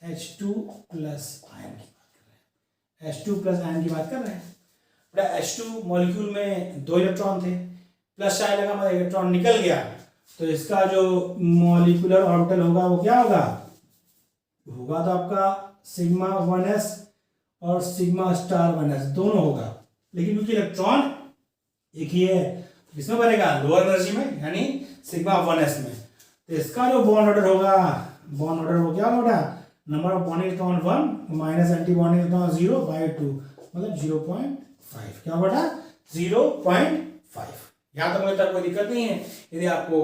H2 प्लस आयन की बात कर रहे हैं, H2 प्लस आयन की बात कर रहे हैं। H2 मॉलिक्यूल में 2 इलेक्ट्रॉन थे, प्लस साइन लगा मतलब इलेक्ट्रॉन निकल गया, तो इसका जो मॉलिक्यूलर ऑर्बिटल होगा वो क्या होगा, तो आपका सिग्मा 1s और सिग्मा स्टार 1s दोनों होगा, लेकिन क्योंकि इलेक्ट्रॉन एक ही है किसमें बनेगा, लोअर एनर्जी में, यानी सिग्मा 1s में। तो इसका जो बॉन्ड ऑर्डर होगा, बॉन्ड ऑर्डर वो क्या होगा, number of bonding electron 1 minus anti bonding electron 0/2 मतलब 0.5, क्या बेटा 0.5। यहाँ तक मुझे तक कोई दिक्कत नहीं है। यदि आपको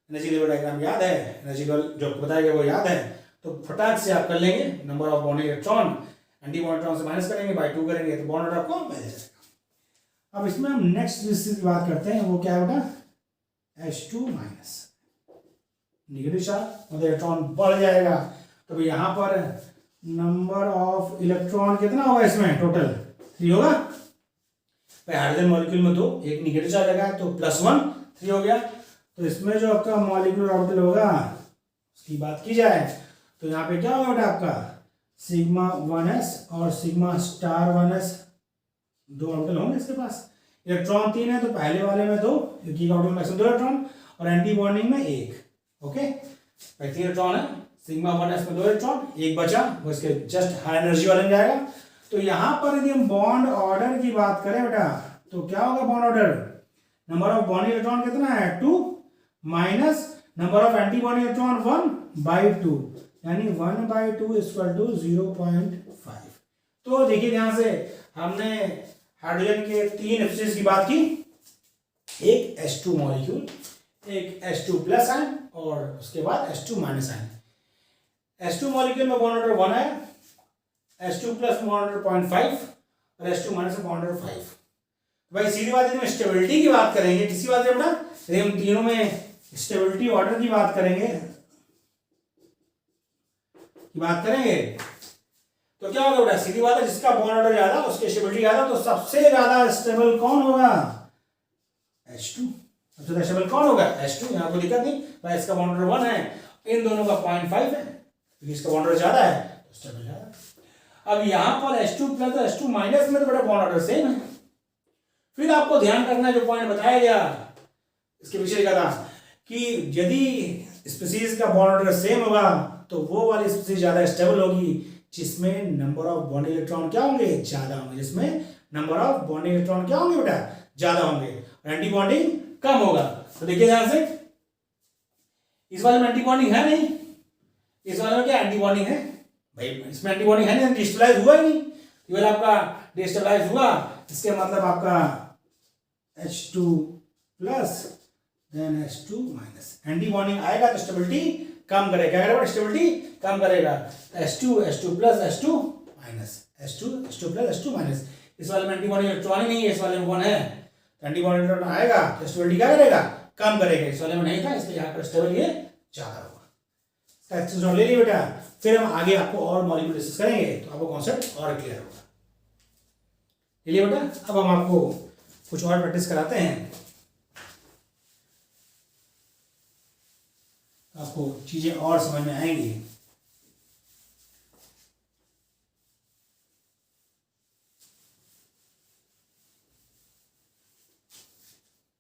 एनर्जी लेवल डायग्राम याद है, एनर्जी लेवल जो बताया गया वो याद है, तो फटाक से आप कर लेंगे, number of bonding electron anti bond electron से माइनस करेंगे, बाय 2 करेंगे, तो बॉन्ड ऑर्डर आपको मिल जाएगा। अब इसमें हम नेक्स्ट चीज की बात करते हैं, वो क्या है बेटा H2 माइनस, नेगेटिव चार्ज मतलब इलेक्ट्रॉन बढ़ जाएगा, तो यहाँ पर नंबर ऑफ इलेक्ट्रॉन कितना होगा, इसमें टोटल 3 होगा। हाइड्रोजन मॉलिक्यूल में तो एक नेगेटिव चार्ज लगा है, तो +1 3 हो गया। तो इसमें जो आपका मॉलिक्यूलर ऑर्बिटल होगा उसकी बात की जाए, तो यहाँ पे क्या होगा बेटा आपका सिग्मा 1s और सिग्मा स्टार 1s 2 ऑर्बिटल होंगे इसके पास। इलेक्ट्रॉन 3 है, तो पहले वाले में 2, क्योंकि ऑर्बिटल में 2 इलेक्ट्रॉन, और एंटी बॉन्डिंग में 1, ओके। 3 इलेक्ट्रॉन है, सिग्मा 1s में 2 इलेक्ट्रॉन, एक बचा वो इसके जस्ट हाई एनर्जी वाले में जाएगा। तो यहाँ पर यदि हम बॉन्ड ऑर्डर की बात करें बेटा, तो क्या होगा bond order, number of bonding electron कितना है 2 minus number of anti bonding electron 1/2, यानी 1/2 इक्वल टू 0.5। तो देखिए ध्यान से, हमने हाइड्रोजन के 3 स्पीशीज की बात की, एक H2 मॉलिक्यूल, एक H2 प्लस आयन और उसके बाद H2 minus ion. H2 molecule में बॉन्ड ऑर्डर 1 है, H2 प्लस बॉन्ड ऑर्डर 0.5 और H2 माइनस में बॉन्ड ऑर्डर 5। भाई सीधी बात है, स्टेबिलिटी की बात करेंगे, किसी बात है बेटा, हम तीनों में स्टेबिलिटी ऑर्डर की बात करेंगे, तो क्या होगा बेटा, सीधी बात है, जिसका बॉन्ड ऑर्डर ज्यादा उसकी स्टेबिलिटी ज्यादा, तो सबसे ज्यादा स्टेबल कौन होगा H2। सबसे ज्यादा स्टेबल कौन होगा H2, यहाँ कोई दिक्कत नहीं भाई, इसका बॉन्ड ऑर्डर 1 है, इन दोनों का 0.5 है, क्योंकि इसका बॉन्ड ऑर्डर ज्यादा है तो स्टेबल ज्यादा। अब यहाँ पर H2 प्लस H2 माइनस में तो बड़ा बॉन्ड ऑर्डर सेम है, फिर आपको ध्यान रखना जो पॉइंट बताया गया इसके पीछे लिखा था कि यदि स्पीसीज का बॉन्ड ऑर्डर सेम होगा तो वो वाली स्पीसीज ज्यादा स्टेबल होगी जिसमें नंबर ऑफ बॉन्डिंग इलेक्ट्रॉन क्या होंगे, ज्यादा होंगे, जिसमें नंबर ऑफ बॉन्डिंग इलेक्ट्रॉन क्या होंगे बेटा, ज्यादा होंगे, और एंटी बॉन्डिंग कम होगा। तो देखिए ध्यान से, इस वाले में एंटी बॉन्डिंग है नहीं, इस वाले में क्या एंटी बॉन्डिंग है भाई, इसमें एंटी बॉन्डिंग है नहीं, डिस्टेबलाइज हुआ ही नहीं, केवल आपका डिस्टेबलाइज हुआ, इसके मतलब आपका H2 plus then H2 minus, anti bonding आएगा तो स्टेबिलिटी कम करेगा, क्या करेगा, स्टेबिलिटी कम करेगा, H2 plus H2 minus, H2 plus H2 minus, इस वाले में एंटी बॉन्डिंग इलेक्ट्रॉन ही नहीं है, इस वाले में कौन है, एंटी बॉन्डिंग इलेक्ट्रॉन आएगा तो स्टेबिलिटी क्या करेगा, कम करेगा, इस वाले में नहीं था इसलिए यहाँ पर स्टेबल ये ज्यादा होगा। इसका एक्सटेंशन ले लिया बेटा, फिर हम आगे आपको और मॉलिक्यूल डिस्कस करेंगे तो आपको कॉन्सेप्ट और क्लियर होगा। चलिए बेटा, अब हम आपको कुछ और प्रैक्टिस कराते हैं, आपको चीजें और समझ में आएंगी।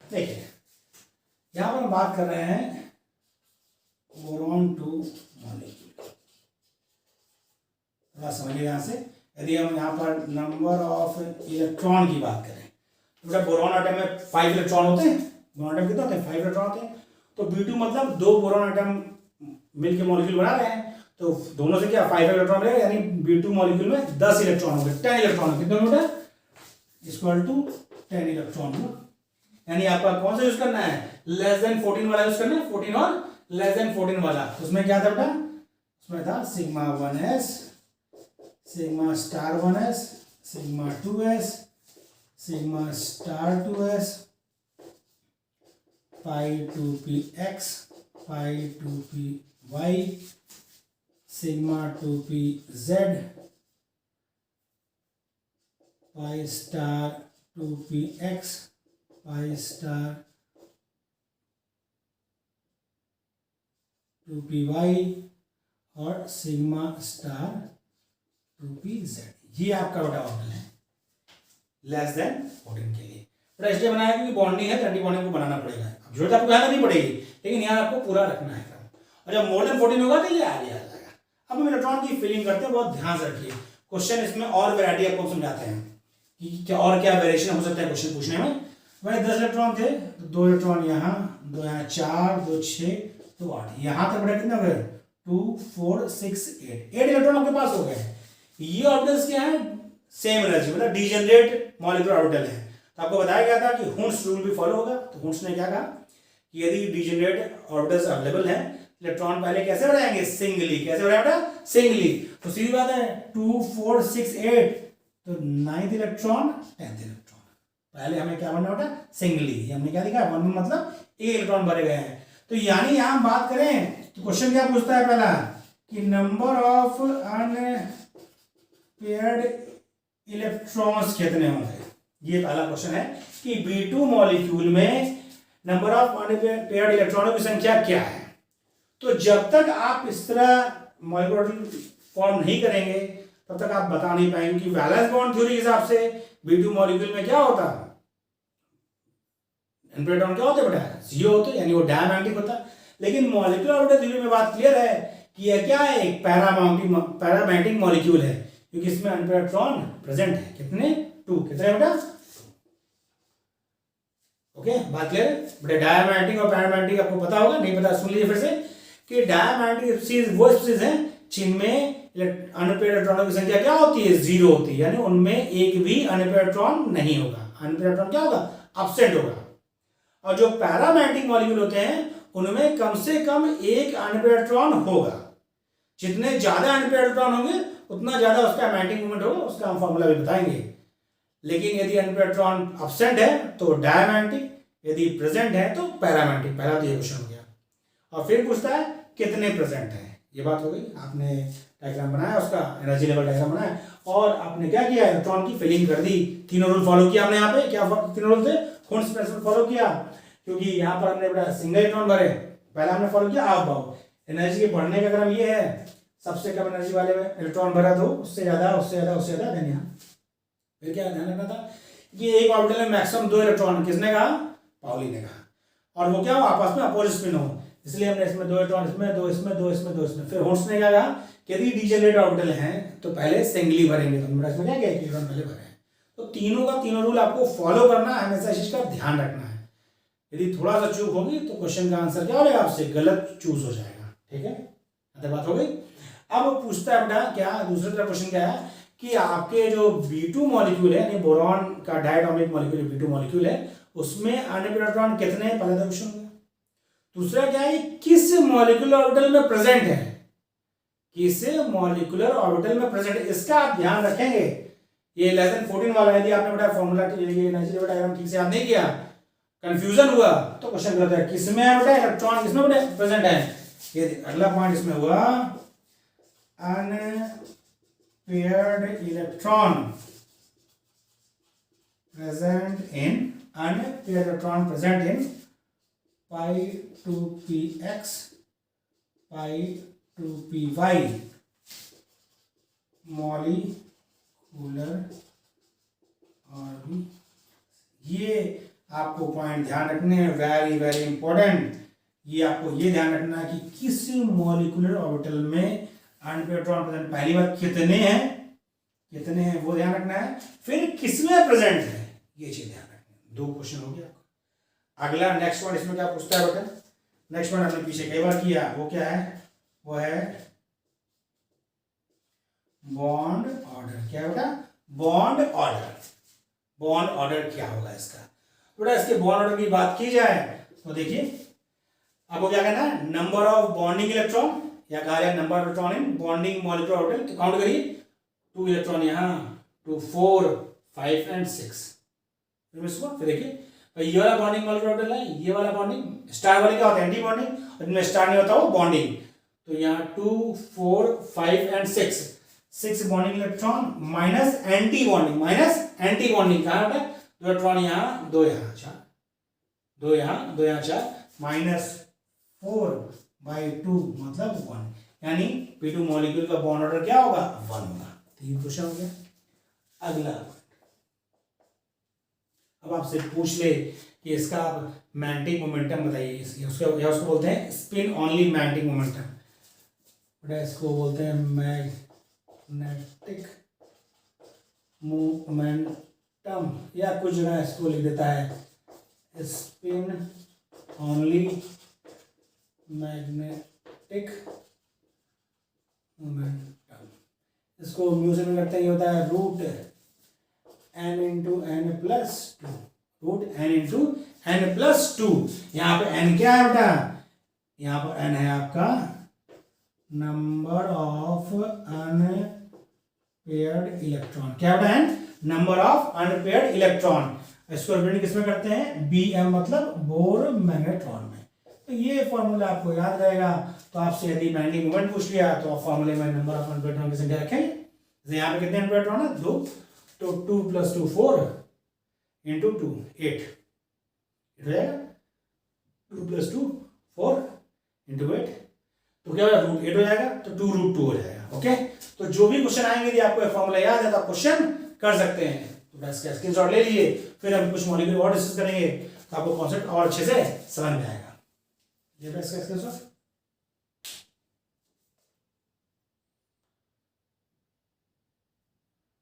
देखिए यहां पर हम बात कर रहे हैं बोरॉन 2 मॉलिक्यूल, थोड़ा समझिए यहां से। यदि हम यहाँ पर नंबर ऑफ इलेक्ट्रॉन की बात करें तो बेटा बोरॉन आटम में 5 इलेक्ट्रॉन होते हैं, बोरॉन आटम कितने होते हैं, 5 इलेक्ट्रॉन होते हैं, तो B2 मतलब 2 बोरॉन आटम मिलके मॉलिक्यूल बना रहे हैं, तो दोनों से क्या 5 इलेक्ट्रॉन मिलेगा, यानी B2 मॉलिक्यूल में 10 इलेक्ट्रॉन होंगे, 10 इलेक्ट्रॉन कितने होंगे, इक्वल टू 10 इलेक्ट्रॉन, यानी आपका कौन सा यूज करना है, लेस देन 14 वाला यूज करना है, 14 और लेस देन 14 वाला। उसमें क्या था बेटा, उसमें था sigma 1s, sigma star 1s, sigma 2s, sigma star 2s, पाई 2px, पाई 2py, sigma 2pz, pi star 2px, pi star 2py और सिग्मा स्टार 2pz। ये आपका बेटा ऑर्डर है लेस देन 14 के लिए। बेटा इसलिए बनाया क्योंकि बॉन्डिंग है तो एंटी बॉन्डिंग को बनाना पड़ेगा, अब जरूरत आपको यहाँ नहीं पड़ेगी लेकिन यहाँ आपको पूरा रखना है, और जब मोर देन 14 होगा तो ये आगे आ जाएगा। अब हम इलेक्ट्रॉन की फिलिंग करते हैं, बहुत ध्यान से रखिए, क्वेश्चन इसमें और वैरायटी आपको समझाते हैं कि क्या और क्या वेरिएशन हो सकता है क्वेश्चन पूछने में। भाई 10 इलेक्ट्रॉन थे तो 2 इलेक्ट्रॉन यहाँ, 2 यहाँ, 4, 2 6, 2 8, यहाँ तक बेटा कितने हो गए, 2 4 6 8 इलेक्ट्रॉन आपके पास हो गए। ये ऑर्बिटल्स क्या है, सेम एनर्जी, मतलब डीजेनरेट मॉलिक्यूलर ऑर्बिटल है। तो आपको बताया गया था कि हुंस रूल भी फॉलो होगा, तो हुंस ने क्या कहा कि यदि डीजेनरेट ऑर्बिटल्स अवेलेबल हैं, इलेक्ट्रॉन पहले कैसे बढ़ाएंगे, सिंगली, कैसे बढ़ाएगा, सिंगली। तो सीधी बात है 2 4 6 8, तो 9th इलेक्ट्रॉन 10th इलेक्ट्रॉन, पहले हमें क्या बनना होता है, सिंगली, हमने क्या लिखा, 1 मतलब एक इलेक्ट्रॉन भरे गए हैं। तो यानी यहां हम बात करें तो क्वेश्चन क्या पूछता है पहला कि नंबर ऑफ अनपेयर्ड इलेक्ट्रॉन्स कितने होंगे, ये पहला क्वेश्चन है कि B2 मॉलिक्यूल में नंबर ऑफ अनपेयर्ड इलेक्ट्रॉनों की संख्या क्या है। तो जब तक आप इस तरह मॉलिक्यूलर फॉर्म नहीं करेंगे तब तक आप बता नहीं पाएंगे कि वैलेंस बॉन्ड थ्योरी के हिसाब से B2 मॉलिक्यूल में क्या होता है, इलेक्ट्रॉन क्या होते बेटा, 0 होते, यानी वो डायमैग्नेटिक होता। लेकिन मॉलिक्यूलर ऑर्बिटल थ्योरी में बात क्लियर है कि यह क्या है, एक पैरामैग्नेटिक मॉलिक्यूल है, क्योंकि इसमें अनपेयर्ड इलेक्ट्रॉन प्रेजेंट है, कितने, 2, कितने बेटा, ओके, बात क्लियर है बेटा। डायमैग्नेटिक और पैरामैग्नेटिक आपको पता होगा, नहीं पता सुन लीजिए फिर से कि डायमैग्नेटिक स्पीसीज वो स्पीसीज हैं जिनमें अनपेयर्ड इलेक्ट्रॉनों की संख्या क्या होती है, 0 होती है, यानी उनमें एक भी अनपेयर्ड इलेक्ट्रॉन नहीं होगा, अनपेयर्ड इलेक्ट्रॉन क्या होगा, एब्सेंट होगा। और जो पैरामैग्नेटिक मॉलिक्यूल होते हैं उनमें कम से कम एक अनपेयर्ड इलेक्ट्रॉन होगा, जितने ज्यादा अनपेयर्ड इलेक्ट्रॉन होंगे उतना ज्यादा उसका मैग्नेटिक मोमेंट होगा, उसका हम फॉर्मूला भी बताएंगे। लेकिन यदि अनपेयर्ड इलेक्ट्रॉन एब्सेंट है तो डायमैग्नेटिक, यदि प्रेजेंट है तो पैरामैग्नेटिक। पहला तो ये क्वेश्चन हो गया, और फिर पूछता है कितने प्रेजेंट है, ये बात हो गई। आपने डायग्राम बनाया, उसका एनर्जी लेवल डायग्राम बनाया, और आपने क्या किया, इलेक्ट्रॉन की फिलिंग कर दी। तीनों रूल फॉलो किया हमने, यहाँ पे क्या तीनों रूल थे, हुंस प्रिंसिपल फॉलो किया, क्योंकि यहाँ पर हमने बेटा सिंगल इलेक्ट्रॉन भरे, पहला हमने फॉलो किया हाफ बाउ। एनर्जी के बढ़ने का क्रम ये है, सबसे कम एनर्जी वाले में इलेक्ट्रॉन भरा तो उससे ज्यादा, उससे ज्यादा, उससे ज्यादा, देन यहाँ। फिर क्या ध्यान रखना था कि एक ऑर्बिटल में मैक्सिमम 2 इलेक्ट्रॉन, किसने कहा? पाउली ने कहा। और वो क्या हो? आपस में अपोजिट स्पिन हो, इसलिए हमने इसमें 2 इलेक्ट्रॉन, इसमें 2, इसमें 2, इसमें 2, इसमें। फिर होल्स ने क्या कहा कि यदि डीजेनरेट ऑर्बिटल हैं तो पहले सिंगली भरेंगे, तो हमने इसमें क्या किया, एक इलेक्ट्रॉन पहले भरे। तो तीनों का तीनों रूल आपको फॉलो करना है, हमेशा इस चीज का ध्यान रखना है। यदि थोड़ा सा चूक होगी तो क्वेश्चन का आंसर क्या हो जाएगा, आपसे गलत चूज हो जाएगा। ठीक है, बात हो गई। अब वो पूछता है बेटा क्या, दूसरी तरफ क्वेश्चन क्या है कि आपके जो B2 मॉलिक्यूल है, यानी बोरॉन का डायटोमिक मॉलिक्यूल B2 मॉलिक्यूल है, उसमें अनपेयर्ड इलेक्ट्रॉन कितने हैं, पहला क्वेश्चन हो गया। दूसरा क्या है, किस मॉलिक्यूलर ऑर्बिटल में प्रेजेंट है, किस मॉलिक्यूलर ऑर्बिटल में प्रेजेंट है, इसका आप ध्यान रखेंगे। ये लेस देन 14 वाला, यदि आपने बेटा फॉर्मूला ये नेचुरल डायग्राम ठीक से याद नहीं किया, कंफ्यूजन हुआ तो क्वेश्चन गलत है। किसमें है बेटा इलेक्ट्रॉन, किसमें बेटा प्रेजेंट है। ये अगला पॉइंट इसमें हुआ, unpaired electron present in, unpaired electron present in π2px π2py molecular orbital. ये आपको पॉइंट ध्यान रखने हैं, वेरी वेरी इंपॉर्टेंट। ये आपको ये ध्यान रखना है कि किस मॉलिक्यूलर ऑर्बिटल में अनपेयर्ड इलेक्ट्रॉन प्रेजेंट, पहली बार कितने हैं वो ध्यान रखना है, फिर किसमें प्रेजेंट है ये चीज ध्यान रखना। 2 क्वेश्चन हो गया। अगला नेक्स्ट पॉइंट इसमें क्या पूछता है बेटा, नेक्स्ट पॉइंट हमने पीछे कई बार किया, वो क्या है, वो है बॉन्ड ऑर्डर। क्या बेटा, बॉन्ड ऑर्डर। बॉन्ड ऑर्डर क्या होगा इसका बेटा, इसके बॉन्ड ऑर्डर की बात की जाए तो देखिए आपको क्या कहना है, नंबर ऑफ बॉन्डिंग इलेक्ट्रॉन, या कहा जाए number of electron in bonding molecular orbital. Count करिए, 2 इलेक्ट्रॉन यहाँ, 2, 4, 5 एंड 6। फिर देखिए ये वाला बॉन्डिंग मॉलिक्यूलर ऑर्बिटल है, ये वाला बॉन्डिंग, स्टार वाले क्या होता है एंटी बॉन्डिंग, और इनमें स्टार नहीं होता वो बॉन्डिंग। तो यहाँ 2, 4, 5 and 6 bonding electron minus anti bonding, कहाँ होता है, 2 इलेक्ट्रॉन यहाँ, 2 यहाँ, 4, 2 यहाँ, 2 यहाँ, 4, -4/2 मतलब 1, यानी P2 मॉलिक्यूल का बॉन्ड ऑर्डर क्या होगा, 1 होगा। 3 क्वेश्चन हो गया। अगला अब आपसे पूछ ले कि इसका आप मैग्नेटिक मोमेंटम बताइए, उसको बोलते हैं स्पिन ऑनली मैग्नेटिक मोमेंटम, बेटा इसको बोलते हैं मैग्नेटिक मोमेंटम, या कुछ जगह इसको लिख देता है स्पिन ऑनली मैग्नेटिक मोमेंटम। इसको म्यूजिक में करते हैं, ये होता है root n into n plus 2, root n into n plus 2। यहाँ पे n क्या है बेटा, यहाँ पर n है आपका नंबर ऑफ अनपेयर्ड इलेक्ट्रॉन। क्या बेटा n, number of unpaired electron. इसको रिप्रेजेंट किसमें करते हैं, Bm मतलब बोर मैग्नेट्रॉन में। तो ये फॉर्मूला आपको याद रहेगा। तो आपसे यदि मैग्नेटिक मोमेंट पूछ लिया तो आप फॉर्मूले में नंबर ऑफ अनपेयर्ड इलेक्ट्रॉन की संख्या रखेंगे। जैसे यहाँ पे कितने अनपेयर्ड इलेक्ट्रॉन है, 2, तो 2 + 2 4 इंटू 2 8 हो जाएगा, 2 + 2 4 इंटू 8, तो क्या होगा, √8 हो जाएगा, तो 2√2 हो जाएगा। ओके, तो जो भी क्वेश्चन आएंगे यदि आपको फॉर्मूला याद है तो आप क्वेश्चन कर सकते हैं। तो बस इसका स्क्रीनशॉट ले लीजिए, फिर हम कुछ मॉलिक्यूल और डिस्कस करेंगे तो आपको कॉन्सेप्ट और अच्छे से समझ में आएगा। ये बस इसका स्क्रीनशॉट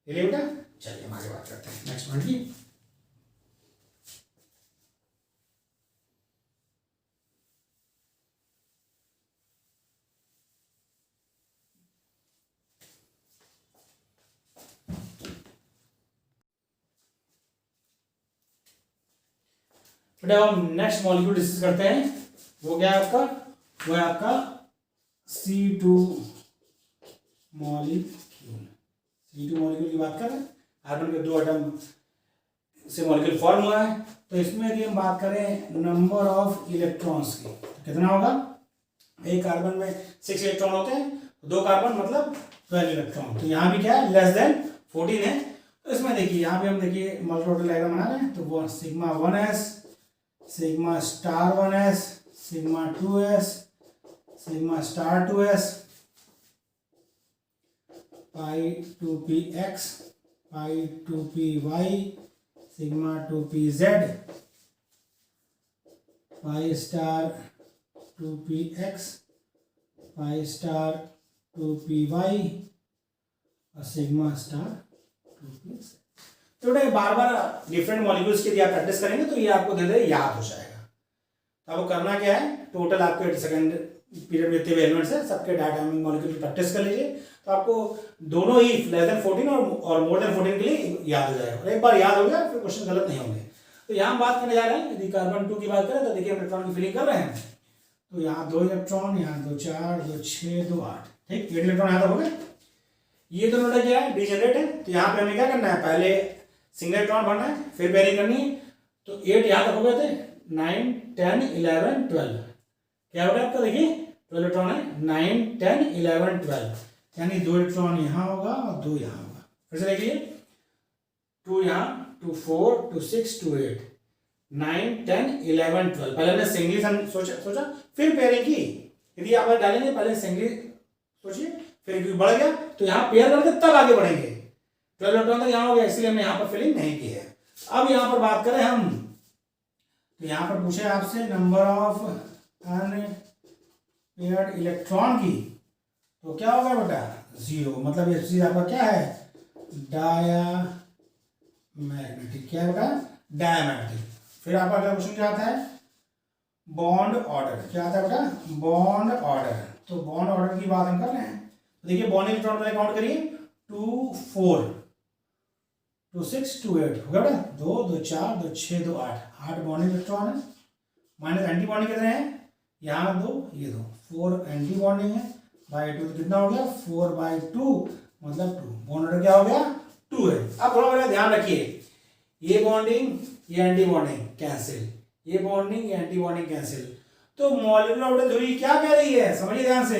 ले बेटा। चलिए हम आगे बात करते हैं नेक्स्ट पॉइंट की। बेटा हम नेक्स्ट मॉलिक्यूल डिस्कस करते हैं, वो क्या है आपका, वो है आपका C2 मॉलिक्यूल। C2 मॉलिक्यूल की बात कर रहे हैं, कार्बन के 2 एटम से मॉलिक्यूल फॉर्म हुआ है। तो इसमें यदि हम बात करें नंबर ऑफ इलेक्ट्रॉन्स की, तो कितना होगा, एक कार्बन में 6 इलेक्ट्रॉन होते हैं, 2 कार्बन मतलब 12 इलेक्ट्रॉन। तो यहाँ भी क्या है, लेस देन 14 है। तो इसमें देखिए, यहाँ पे हम देखिए मॉलिक्यूलर डायग्राम बना रहे हैं, तो वो sigma 1s, sigma star 1s, sigma 2s, sigma star 2s, π2px, π2py, sigma 2pz pi star 2px pi star 2py और सिग्मा स्टार 2px। तो बार बार डिफरेंट मॉलिक्यूल्स के लिए आप प्रैक्टिस करेंगे तो ये आपको धीरे धीरे याद हो जाएगा। तो आपको करना क्या है, टोटल आपके सेकंड पीरियड में जितने भी एलिमेंट्स हैं सबके डायटोमिक मॉलिक्यूल की प्रैक्टिस कर लीजिए। तो आपको दोनों ही लेस देन 14 और मोर देन 14 के लिए याद हो जाएगा। और एक बार याद हो गया फिर क्वेश्चन गलत नहीं होंगे। तो यहाँ हम बात करने जा रहे हैं, यदि कार्बन 2 की बात करें तो देखिए हम इलेक्ट्रॉन की फिलिंग कर रहे हैं। तो यहाँ 2 इलेक्ट्रॉन, यहाँ 2 4, 2 6, 2 8, ठीक 8 इलेक्ट्रॉन यहाँ तक हो गए। ये दोनों नोटा क्या है, डीजेनरेट है। तो यहाँ पे हमें क्या करना है, पहले सिंगल इलेक्ट्रॉन भरना है फिर पेयरिंग करनी है। तो 8 यहाँ तक हो गए थे, 9 10 11 12 क्या हो गया आपका, देखिए 12 इलेक्ट्रॉन है, 9 10 11 12 यानी 2 इलेक्ट्रॉन यहाँ होगा और 2 यहाँ होगा। फिर से देखिए 2 यहाँ, 2 4, 2 6, 2 8, 9 10 11 12 पहले हमने सिंगली सोचा फिर पेयरिंग की। यदि आप डालेंगे पहले सिंगली सोचिए फिर बढ़ गया तो यहाँ पेयर करके तब आगे बढ़ेंगे। 12 इलेक्ट्रॉन तक यहाँ हो गया, इसलिए हमने यहाँ पर फिलिंग नहीं की है। अब यहाँ पर बात करें हम, तो यहाँ पर पूछे आपसे नंबर ऑफ अनपेयर्ड इलेक्ट्रॉन की, तो क्या होगा बेटा 0। मतलब ये चीज आपका क्या है, डायामैग्नेटिक। क्या है बेटा, डायामैग्नेटिक। फिर आपका अगला क्वेश्चन क्या आता है, बॉन्ड ऑर्डर। क्या आता है बेटा, बॉन्ड ऑर्डर। तो बॉन्ड ऑर्डर की बात हम कर रहे हैं। देखिए बॉन्ड इलेक्ट्रॉन पहले काउंट करिए, 2 4 2 6 2 8 हो गया बेटा, 2 2 4 2 6 2 8 8 बॉन्ड इलेक्ट्रॉन है। माइनस एंटी बॉन्डिंग कितने हैं, यहाँ 2 ये 2, 4 एंटी बॉन्डिंग है बाई 2 कितना हो गया 4/2 मतलब 2। बॉन्ड ऑर्डर क्या हो गया 2 है। अब थोड़ा बड़ा ध्यान रखिए, ये बॉन्डिंग ये एंटी बॉन्डिंग कैंसिल, ये बॉन्डिंग ये एंटी बॉन्डिंग कैंसिल। तो मॉलिक्यूलर ऑर्बिटल थ्योरी क्या कह रही है, समझिए ध्यान से।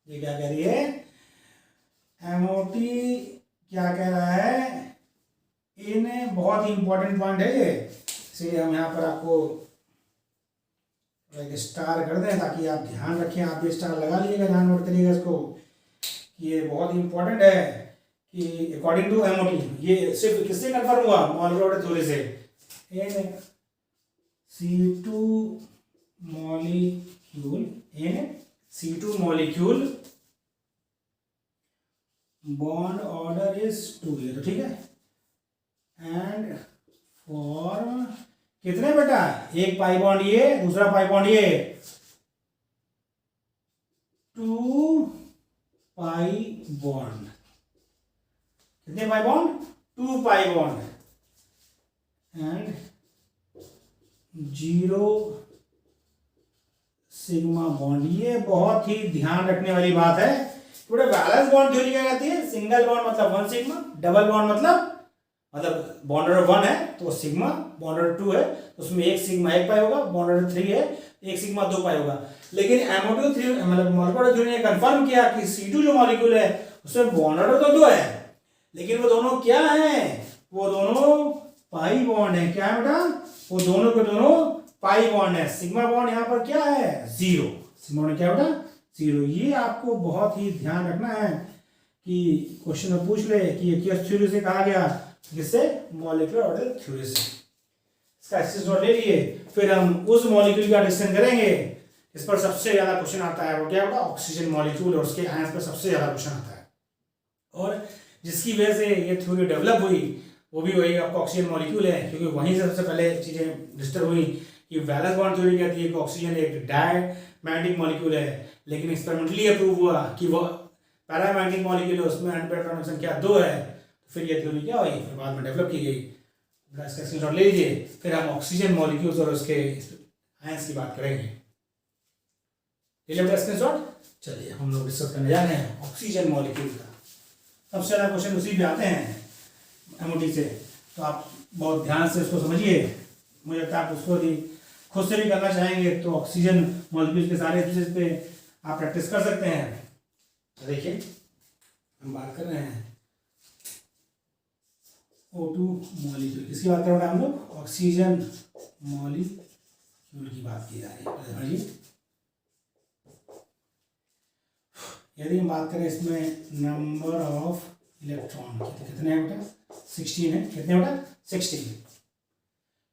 ये क्या कह रही है, एमओटी क्या कह रहा है, इन बहुत ही इंपॉर्टेंट पॉइंट है ये, इसलिए हम यहाँ पर आपको एक स्टार कर दें ताकि आप ध्यान रखें। आप भी स्टार लगा लीजिएगा, ध्यान नोट करिएगा इसको कि ये बहुत ही इंपॉर्टेंट है कि अकॉर्डिंग टू एमओटी ये सिर्फ किससे कन्फर्म हुआ, मॉलिक्यूलर ऑर्बिटल थ्योरी से। C2 molecule bond order is 2, ये तो ठीक है। एंड फॉर कितने बेटा, एक पाई बॉन्ड ये, दूसरा पाई बॉन्ड ये, 2 पाई बॉन्ड। कितने pi bond, 2 pi bond and 0 sigma bond. ये बहुत ही ध्यान रखने वाली बात है। थोड़े बैलेंस बॉन्ड थ्योरी क्या कहती है, सिंगल बॉन्ड मतलब 1 सिग्मा, डबल बॉन्ड मतलब बॉन्ड ऑर्डर 1 है तो सिग्मा, बॉन्ड ऑर्डर 2 है तो उसमें एक सिग्मा 1 पाई होगा, बॉन्ड ऑर्डर 3 है एक सिग्मा 2 पाई होगा। लेकिन एमओटी थ्योरी मतलब मॉलिक्यूलर थ्योरी ने कंफर्म किया कि C2 जो मॉलिक्यूल है उसमें बॉन्ड ऑर्डर तो 2 है लेकिन वो दोनों क्या है, वो दोनों पाई बॉन्ड है। क्या है बेटा, वो दोनों के दोनों पाई बॉन्ड है। सिग्मा बॉन्ड यहाँ पर क्या है 0, सिग्मा बॉन्ड क्या बेटा 0। ये आपको बहुत ही ध्यान रखना है कि क्वेश्चन में पूछ ले कि ये किस थ्योरी से कहा गया, जिससे मॉलिक्यूलर ऑर्बिटल थ्योरी से। इसका एक्सेस ले लिए, फिर हम उस मॉलिक्यूल का डिस्कशन करेंगे इस पर सबसे ज्यादा क्वेश्चन आता है, वो क्या होगा ऑक्सीजन मॉलिक्यूल, और उसके आयंस पर सबसे ज्यादा क्वेश्चन आता है। और जिसकी वजह से ये थ्योरी डेवलप हुई वो भी वही आपका ऑक्सीजन मॉलिक्यूल है, क्योंकि वहीं से सबसे पहले चीजें डिस्टर्ब हुई कि वैलेंस बॉन्ड थ्योरी कहती है कि ऑक्सीजन एक डायमैग्नेटिक मॉलिक्यूल है, लेकिन एक्सपेरिमेंटली अप्रूव हुआ कि वो पैरामैग्नेटिक मॉलिक्यूल है, उसमें एंटीपेयर संख्या 2 है। फिर ये थ्योरी क्या हुई, फिर बाद में डेवलप की गई। स्क्रीनशॉट ले लीजिए, फिर हम ऑक्सीजन मॉलिक्यूल्स और उसके आयंस की बात करेंगे। स्क्रीनशॉट, चलिए हम लोग डिस्कस करने जा रहे हैं ऑक्सीजन मॉलिक्यूल का। सबसे ज्यादा क्वेश्चन उसी पे आते हैं एमओटी से, तो आप बहुत ध्यान से उसको समझिए। मुझे लगता है आप उसको भी खुद से भी करना चाहेंगे तो ऑक्सीजन मॉलिक्यूल के सारे चीज पे आप प्रैक्टिस कर सकते हैं। तो देखिए हम बात कर रहे हैं O2 मॉलिक्यूल, किसकी बात कर रहे हैं हम लोग, ऑक्सीजन मॉलिक्यूल की बात की जा रही है। यदि हम बात करें इसमें नंबर ऑफ इलेक्ट्रॉन कितने हैं बेटा 16 है। कितने बेटा 16,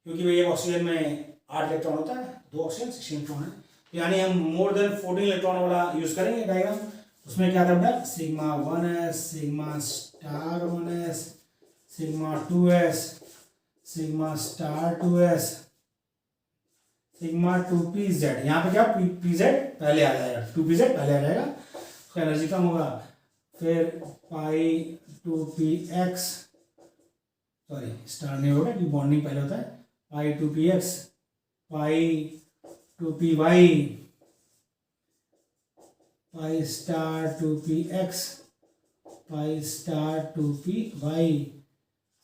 क्योंकि भाई एक ऑक्सीजन में 8 इलेक्ट्रॉन होता है, 2 ऑक्सीजन 16 इलेक्ट्रॉन है, तो यानी हम मोर देन 14 इलेक्ट्रॉन वाला यूज करेंगे डायग्राम। उसमें क्या था बेटा sigma 1s, sigma star 1s, sigma 2s, sigma star 2s, sigma 2pz। यहाँ पे क्या pz पहले आ जाएगा, 2pz पहले आ जाएगा, उसका एनर्जी कम होगा। फिर पाई 2px, सॉरी स्टार नहीं होगा कि बॉन्डिंग पहले होता है, पाई 2px, पाई 2py, pi star 2px, pi star 2py,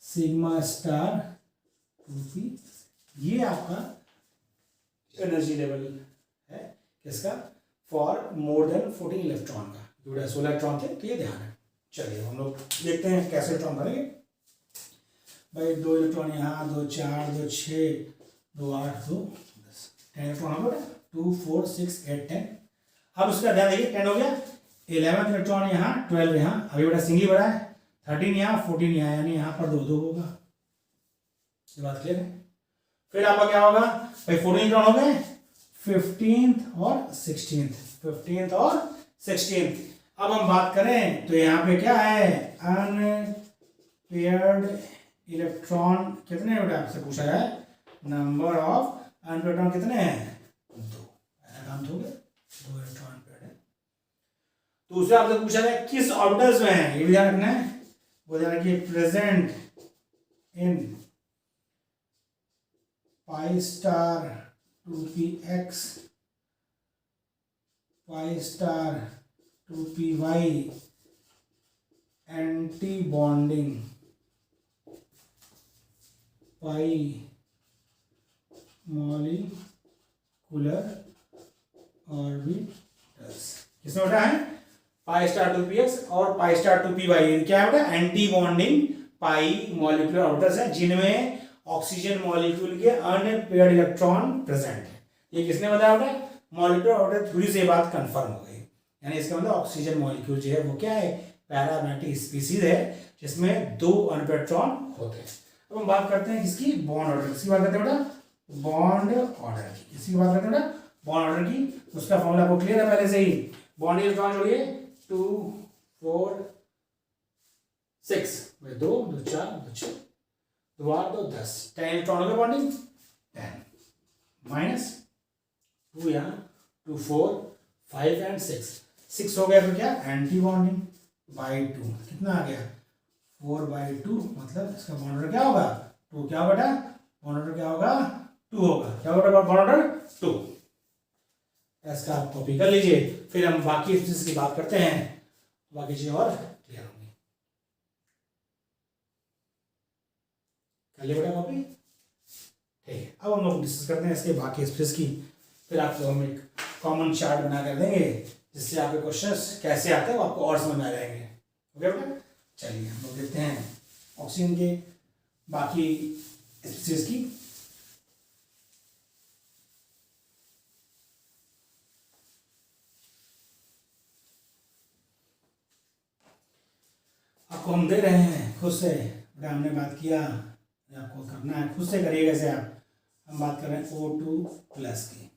sigma star 2p। ये आपका एनर्जी लेवल है किसका, फॉर मोर देन 14 इलेक्ट्रॉन का। जो 16 इलेक्ट्रॉन थे तो ये ध्यान है। चलिए हम लोग देखते हैं कैसे इलेक्ट्रॉन भरेंगे। भाई 2 इलेक्ट्रॉन यहाँ, 2 4, 2 6, 2 8, 2 10, 10 इलेक्ट्रॉन हम लोग 2 4 6 8 10। अब उसका ध्यान देखिए 10 हो गया, 11 इलेक्ट्रॉन यहाँ, 12 यहाँ, अभी बेटा सिंगली बढ़ा है, 13 यहाँ, 14 यहाँ, यानी यहाँ पर 2 2 होगा। ये बात क्लियर है। फिर आपका क्या होगा भाई 14 इलेक्ट्रॉन हो गए, 15th और 16th, 15th और 16th। अब हम बात करें तो यहाँ पे क्या है अनपेयर्ड इलेक्ट्रॉन कितने बेटा आपसे पूछा है, नंबर ऑफ अनपेयर्ड इलेक्ट्रॉन कितने हैं 2, काम हो गया 2 इलेक्ट्रॉन पेयर्ड है। दूसरा आपसे पूछा है किस ऑर्बिटल्स में है, ये भी ध्यान रखना है, वो ध्यान रखिए present in pi star 2px, pi star 2py, anti bonding pi molecular orbitals. किसमें बेटा है पाई स्टार 2px और पाई स्टार 2py, क्या है बेटा एंटी बॉन्डिंग पाई मॉलिक्यूलर ऑर्बिटल्स है, जिनमें ऑक्सीजन मॉलिक्यूल के अनपेयर्ड इलेक्ट्रॉन प्रेजेंट है। ये किसने बताया बेटा, मॉलिक्यूलर ऑर्बिटल थ्योरी से ये बात कंफर्म हो गई, यानी इसका मतलब ऑक्सीजन मॉलिक्यूल जो है वो क्या है पैरामैग्नेटिक स्पीसीज है, जिसमें 2 अनपेयर्ड इलेक्ट्रॉन होते हैं। अब हम बात करते हैं किसकी, बॉन्ड ऑर्डर। किसकी बात करते हैं बेटा, बॉन्ड ऑर्डर की। किसकी बात करते हैं बेटा, बॉन्ड ऑर्डर की। उसका फॉर्मूला आपको क्लियर है पहले से ही, बॉन्ड इलेक्ट्रॉन जोड़िए 2 4 6, 2 2 4 2 6, 2 8 2 10, 10 इलेक्ट्रॉन का बॉन्डिंग 10 माइनस 2 यहाँ 2 4 5 एंड 6 हो गया, तो क्या एंटी बॉन्डिंग बाई 2, कितना आ गया 4/2, मतलब इसका बॉन्ड ऑर्डर क्या होगा 2, क्या बेटा बॉन्ड ऑर्डर क्या होगा 2 होगा, क्या बेटा बॉन्ड ऑर्डर 2। इसका आप कॉपी कर लीजिए, फिर हम बाकी चीज की बात करते हैं, बाकी चीजें और क्लियर होंगी। कर लिया बेटा कॉपी, ठीक है। अब हम लोग डिस्कस करते हैं इसके बाकी स्पेस की, फिर आपको हम एक कॉमन चार्ट बना कर देंगे, जिससे आपके क्वेश्चंस कैसे आते हैं वो आपको और समझ में आ जाएंगे। ओके बेटा, चलिए हम लोग देखते हैं ऑक्सीजन के बाकी स्पीसीज की। आपको हम दे रहे हैं खुद से, बेटा हमने बात किया, आपको करना है खुद से करिएगा। जैसे आप हम बात कर रहे हैं O2 प्लस की,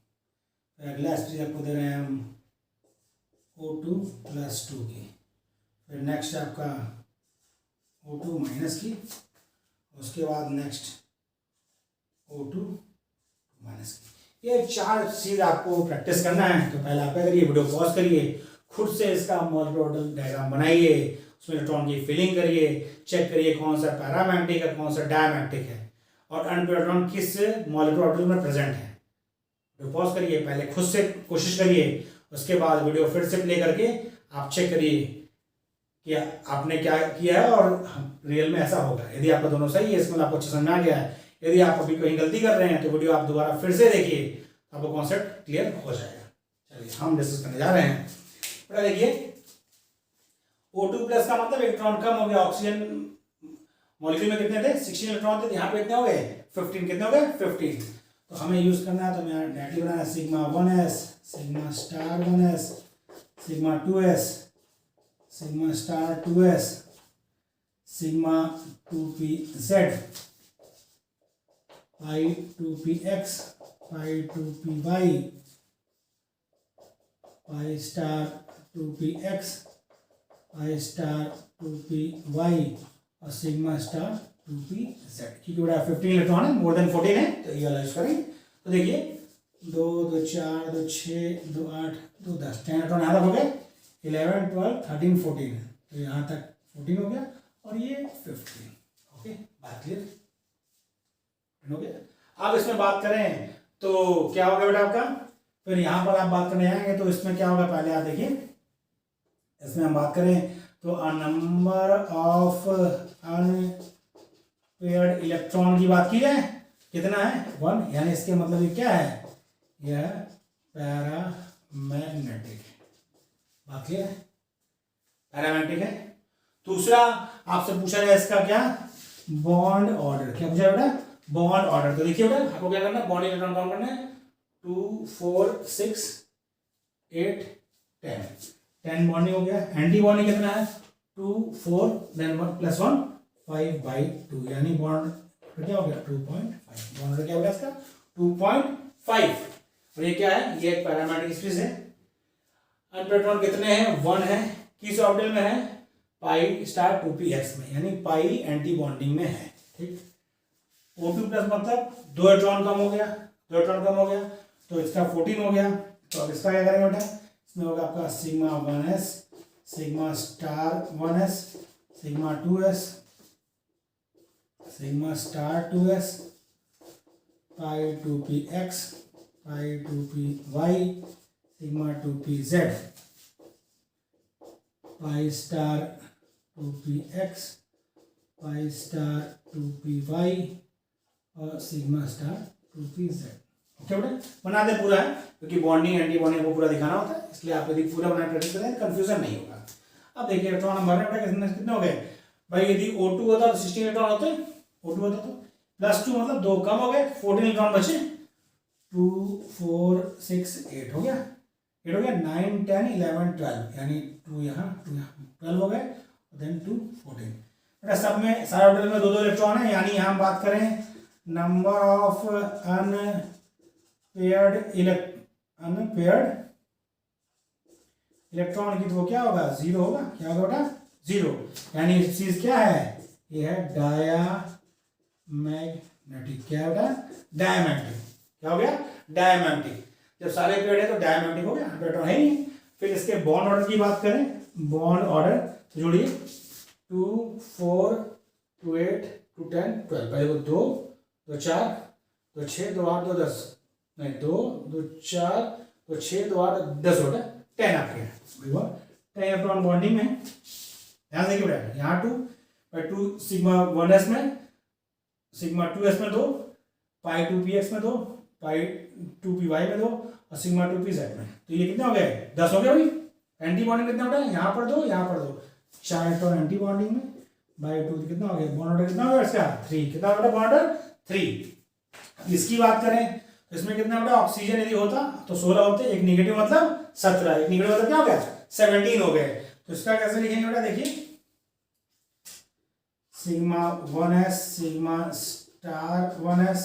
फिर अगला स्पीसीज आपको दे रहे हैं हम O2 प्लस 2 की, फिर नेक्स्ट आपका O2 माइनस की, उसके बाद नेक्स्ट O2 माइनस की। ये 4 चीज़ आपको प्रैक्टिस करना है। तो पहले आप क्या करिए, वीडियो पॉज करिए, खुद से इसका मॉलिक्यूलर डायग्राम बनाइए, उसमें इलेक्ट्रॉन की फिलिंग करिए, चेक करिए कौन सा पैरामैग्नेटिक है कौन सा डायमैग्नेटिक है, और अनपेयर्ड इलेक्ट्रॉन किस मॉलिक्यूलर ऑर्बिटल में प्रेजेंट है। वीडियो पॉज करिए, पहले खुद से कोशिश करिए, उसके बाद वीडियो फिर से प्ले करके आप चेक करिए कि आपने क्या किया है और रियल में ऐसा होगा। यदि आपका दोनों सही है, इसमें आपको अच्छा समझ आ गया है, यदि आप अभी कहीं गलती कर रहे हैं तो वीडियो आप दोबारा फिर से देखिए, आपको कॉन्सेप्ट क्लियर हो जाएगा। चलिए हम डिस्कस करने जा रहे हैं। बेटा देखिए O2 प्लस का मतलब इलेक्ट्रॉन कम हो गया, ऑक्सीजन मॉलिक्यूल में कितने थे 16 इलेक्ट्रॉन थे, यहाँ पे कितने हो गए 15, कितने हो गए 15। तो हमें यूज करना है, तो मैं डायरेक्टली बनाना है sigma 1s, sigma star 1s, sigma 2s, sigma star 2s, sigma 2p/z पाई 2p/x पाई 2p/y pi star 2p/x pi star 2p/y और सिग्मा स्टार 2p/z। क्योंकि बड़ा 15 इलेक्ट्रॉन है, मोर देन 14 है, तो ये वाला यूज करेंगे। तो देखिए 2 2 4 2 6 2 8 2 10 10 इलेक्ट्रॉन यहाँ तक हो गए, 11 12 13 14, तो यहाँ तक 14 हो गया और ये 15। ओके, बात क्लियर हो गया। अब इसमें बात करें तो क्या होगा बेटा आपका, फिर यहाँ पर आप बात करने आएंगे तो इसमें क्या होगा, पहले आप देखिए इसमें हम बात करें तो a number of unpaired electron की बात की जाए, कितना है 1, यानी इसके मतलब ये क्या है, यह पैरामैग्नेटिक है। बात क्लियर है, पैरामैग्नेटिक है। दूसरा आपसे पूछा जाए इसका क्या, बॉन्ड ऑर्डर। क्या पूछा बेटा, बॉन्ड ऑर्डर। तो देखिए बेटा आपको क्या करना है, बॉन्ड इलेक्ट्रॉन काउंट करना है 2 4 6 8 10 10 बॉन्डिंग हो गया। एंटी बॉन्डिंग कितना है 2 4 देन 1 + 1 5/2, यानी बॉन्ड क्या हो गया 2.5। बॉन्ड क्या हो गया इसका 2.5। और ये क्या है, ये एक पैरामैग्नेटिक स्पीसीज है। अनपेयर्ड कितने हैं 1 है, किस ऑर्बिटल में है पाई स्टार 2p/x में, यानी पाई एंटी बॉन्डिंग में है। ठीक, O2+ मतलब 2 इलेक्ट्रॉन कम हो गया, 2 इलेक्ट्रॉन कम हो गया, तो इसका 14 हो गया। तो अब इसका क्या करेंगे बेटा, इसमें होगा आपका sigma 1s sigma star 1s sigma 2s sigma star 2s पाई 2p/x पाई 2p/y sigma 2p/z pi star 2p/x pi star 2p/y और सिग्मा स्टार 2p/z। ओके बेटा, बना दे पूरा है, क्योंकि बॉन्डिंग एंटी बॉन्डिंग को पूरा दिखाना होता है, इसलिए आप यदि पूरा बनाए प्रैक्टिस करें कंफ्यूजन नहीं होगा। अब देखिए इलेक्ट्रॉन नंबर है बेटा, कितने हो गए भाई, यदि O2 होता तो 16 इलेक्ट्रॉन होते, O2 होता तो +2 मतलब 2 कम हो गए, 14 इलेक्ट्रॉन बचे, 2 4 6 8 हो गया, 8 हो गया, 9 10 11 12, यानी 2 यहाँ 12 हो गए, देन 2 14। बेटा सब में सारे ऑर्बिटल में 2 इलेक्ट्रॉन है, यानी यहाँ हम बात करें नंबर ऑफ अनपेयर्ड इलेक्ट्रॉन की, तो वो क्या होगा 0 होगा। क्या होगा बेटा 0, यानी चीज क्या है, ये है डायमैग्नेटिक। क्या है बेटा डायमैग्नेटिक। क्या हो गया डायमैग्नेटिक। जब सारे पेड़ है तो डायमैग्नेटिक हो गया, इलेक्ट्रॉन है नहीं। फिर इसके बॉन्ड ऑर्डर की बात करें, बॉन्ड ऑर्डर तो जोड़िए 2 4 2 8 2 10 12, पहले वो 2 2 4 2 6 2 8 2 10, नहीं 2 2 4 2 6 2 8 10 होता है, 10 आपके हैं 10 इलेक्ट्रॉन बॉन्डिंग में। ध्यान देखिए बेटा, यहाँ 2 सिग्मा 1s में सिग्मा 2s में 2 पाई 2p/x में 2 पाई 2p/y में 2 और सिग्मा 2p/z में, तो ये कितने हो गए 10 हो गए भाई। एंटी बॉन्डिंग कितना होता है, यहाँ पर 2 यहाँ पर 2, 4 इलेक्ट्रॉन एंटी बॉन्डिंग में बाई 2 कितना हो गया, बॉन्ड ऑर्डर कितना हो गया इसका 3। कितना बेटा बॉन्ड ऑर्डर 3। इसकी बात करें तो इसमें कितना बेटा, ऑक्सीजन यदि होता तो 16 होते, एक निगेटिव मतलब 17, एक निगेटिव मतलब क्या हो गया 17 हो गए। तो इसका कैसे लिखेंगे बेटा, देखिए sigma 1s sigma star 1s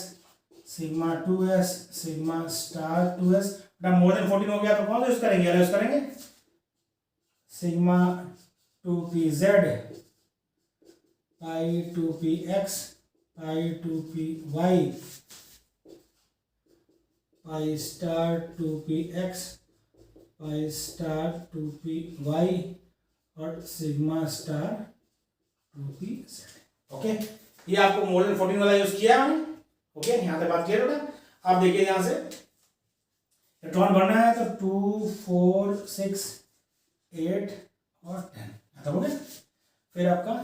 sigma 2s sigma star 2s। बेटा मोर देन 14 हो गया तो कौन सा यूज करेंगे, यूज करेंगे सिग्मा 2pz पाई 2px पाई 2py pi star 2px pi star 2py और सिग्मा स्टार 2pz। ओके, ये आपको मोर देन 14 वाला यूज किया है। ओके, यहाँ से बात क्लियर बेटा। आप देखिए यहाँ से इलेक्ट्रॉन बढ़ना है तो 2 4 6 8 और 10 खत्म हो गया। फिर आपका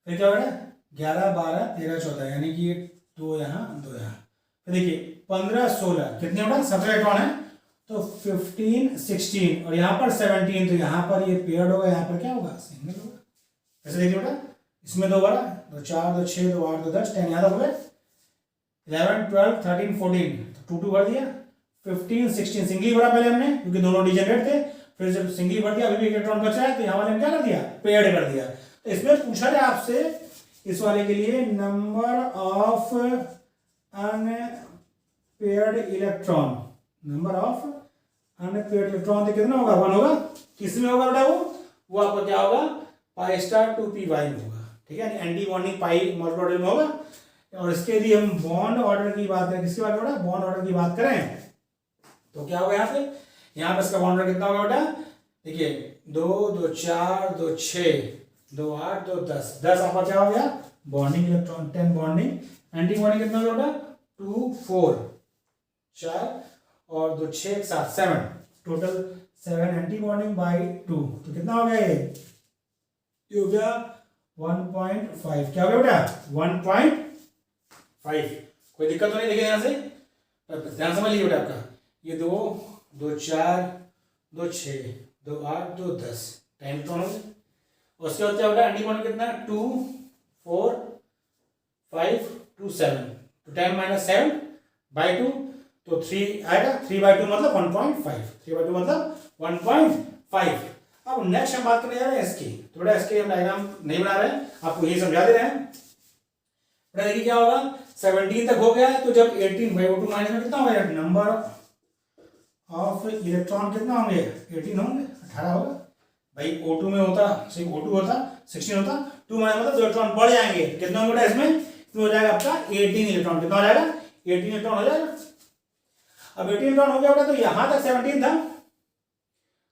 फिर क्या हो गया 11 12 13 14, यानी कि ये 2 यहाँ 2 यहाँ। फिर देखिए 15 16 कितने होगा 17 इलेक्ट्रॉन है, तो 15 16 और यहाँ पर 17, तो यहाँ पर ये पेयर्ड होगा, यहाँ पर क्या होगा सिंगल होगा। ऐसे देखिए बेटा, इसमें 2 बड़ा 2 4 2 6 2 8 2 10 10 यहाँ तक हो गए, 11 12 13 14 तो 2 2 कर दिया, 15 16 सिंगली बड़ा पहले हमने क्योंकि दोनों डिजेनरेट थे, फिर जब सिंगली भर दिया अभी भी एक इलेक्ट्रॉन बचा है, तो यहाँ वाले में क्या कर दिया, पेयर्ड कर दिया। तो इसमें पूछा है आपसे इस वाले के लिए number of unpaired electron, number of unpaired electron तो कितना होगा, 1 होगा। किस में होगा बेटा वो आपका क्या होगा, पाई स्टार 2p1 में होगा, ठीक है, एंटी बॉन्डिंग पाई मॉलिक्यूलर में होगा। और इसके यदि हम बॉन्ड ऑर्डर की बात करें, किसके बारे में बेटा, बॉन्ड ऑर्डर की बात करें, तो क्या होगा यहाँ पे इसका बॉन्ड ऑर्डर कितना होगा बेटा, देखिए 2 2 4 2 6 2 8 2 10 10 आपका क्या हो गया bonding electron, 10 bonding, anti bonding कितना होगा बेटा 2 4 4 और 2 6 7 7, टोटल 7 एंटी बॉन्डिंग बाई 2, तो कितना हो गया ये हो गया 1.5, क्या हो गया बेटा 1.5। कोई दिक्कत तो नहीं, देखिए यहाँ से ध्यान समझ लीजिए बेटा, आपका ये 2 2 4 2 6 2 8 2 10 10 इलेक्ट्रॉन हो गए। उसके बाद क्या बेटा एंटी बॉन्डिंग कितना 2 4 5 2 7, तो 10 - 7 बाई 2, तो 3 आएगा, 3/2 मतलब 1.5, 3/2 मतलब 1.5। अब नेक्स्ट हम बात करने जा रहे हैं इसकी, तो बेटा इसके हम डायग्राम नहीं बना रहे हैं, आपको ये समझा दे रहे हैं। बेटा देखिए क्या होगा 17 तक हो गया है, तो जब 18/2 माइनस में कितना होगा, नंबर ऑफ इलेक्ट्रॉन कितना होंगे 18 होंगे, 18 होगा भाई। O2 में होता सिर्फ O2 होता 16 होता, 2 माइनस मतलब 2 इलेक्ट्रॉन बढ़ जाएंगे, कितना होगा इसमें, तो हो जाएगा आपका 18 इलेक्ट्रॉन, कितना हो जाएगा 18 इलेक्ट्रॉन हो जाएगा। अब 18 इलेक्ट्रॉन हो गया बेटा, तो यहां तक 17 था,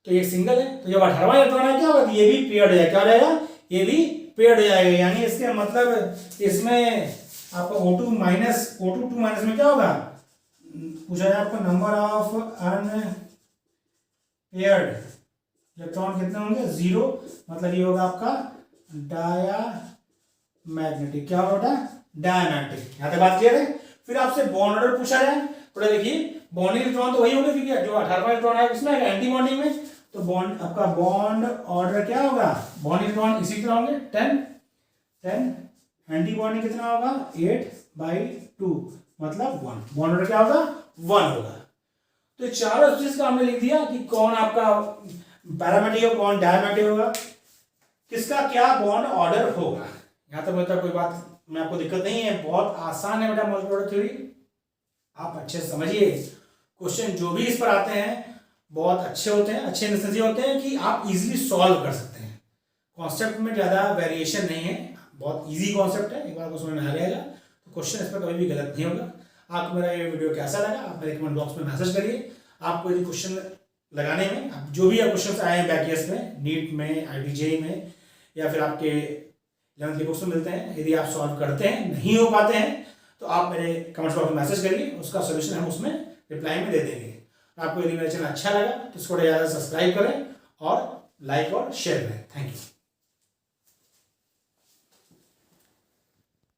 तो ये सिंगल है, तो जब 18वां इलेक्ट्रॉन है क्या होगा, ये भी पेयर्ड हो जाएगा, क्या हो जाएगा ये भी पेयर्ड हो जाएगा, यानी इसके मतलब इसमें आपका O2 2 माइनस में क्या होगा, पूछा जाए आपको नंबर ऑफ अनपेयर्ड इलेक्ट्रॉन कितने होंगे 0, मतलब ये होगा आपका डायामैग्नेटिक, क्या होगा बेटा डायामैग्नेटिक। यहाँ तक बात क्लियर है। फिर आपसे बॉन्ड ऑर्डर पूछा जाए, थोड़ा देखिए बॉन्डिंग इलेक्ट्रॉन तो वही होंगे, क्योंकि जो 18वां इलेक्ट्रॉन है उसमें एंटी बॉन्डिंग में, तो बॉन्ड आपका बॉन्ड ऑर्डर क्या होगा, बॉन्ड इलेक्ट्रॉन इसी तरह होंगे 10 एंटी बॉन्डिंग कितना होगा 8/2 मतलब 1, बॉन्ड ऑर्डर क्या होगा 1 होगा। तो चारों चीज का हमने लिख दिया कि कौन आपका पैरामेट्रिक होगा, कौन डायमेट्रिक होगा, किसका क्या बॉन्ड ऑर्डर होगा। यहाँ तक बेटा कोई बात में आपको दिक्कत नहीं है, बहुत आसान है बेटा मॉलिक्यूलर थ्योरी, आप अच्छे से समझिए। क्वेश्चन जो भी इस पर आते हैं बहुत अच्छे होते हैं, अच्छे नतीजे होते हैं कि आप इजीली सॉल्व कर सकते हैं, कॉन्सेप्ट में ज़्यादा वेरिएशन नहीं है, बहुत इजी कॉन्सेप्ट है, एक बार आपको समझ में आ जाएगा तो क्वेश्चन इस पर कभी भी गलत नहीं होगा। आपको मेरा ये वीडियो कैसा लगा आप मेरे कमेंट बॉक्स में मैसेज करिए। आपको यदि क्वेश्चन लगाने में आप जो भी क्वेश्चन आए हैं बैक ईयर्स में, नीट में, IIT में, या फिर आपके 11th के बुक्स में मिलते हैं, यदि आप सॉल्व करते हैं नहीं हो पाते हैं तो आप मेरे कमेंट बॉक्स में मैसेज करिए, उसका सोल्यूशन हम उसमें रिप्लाई में दे देंगे। आपको यदि मेरा चैनल अच्छा लगा तो इसको ज़्यादा सब्सक्राइब करें और लाइक और शेयर करें। Thank you.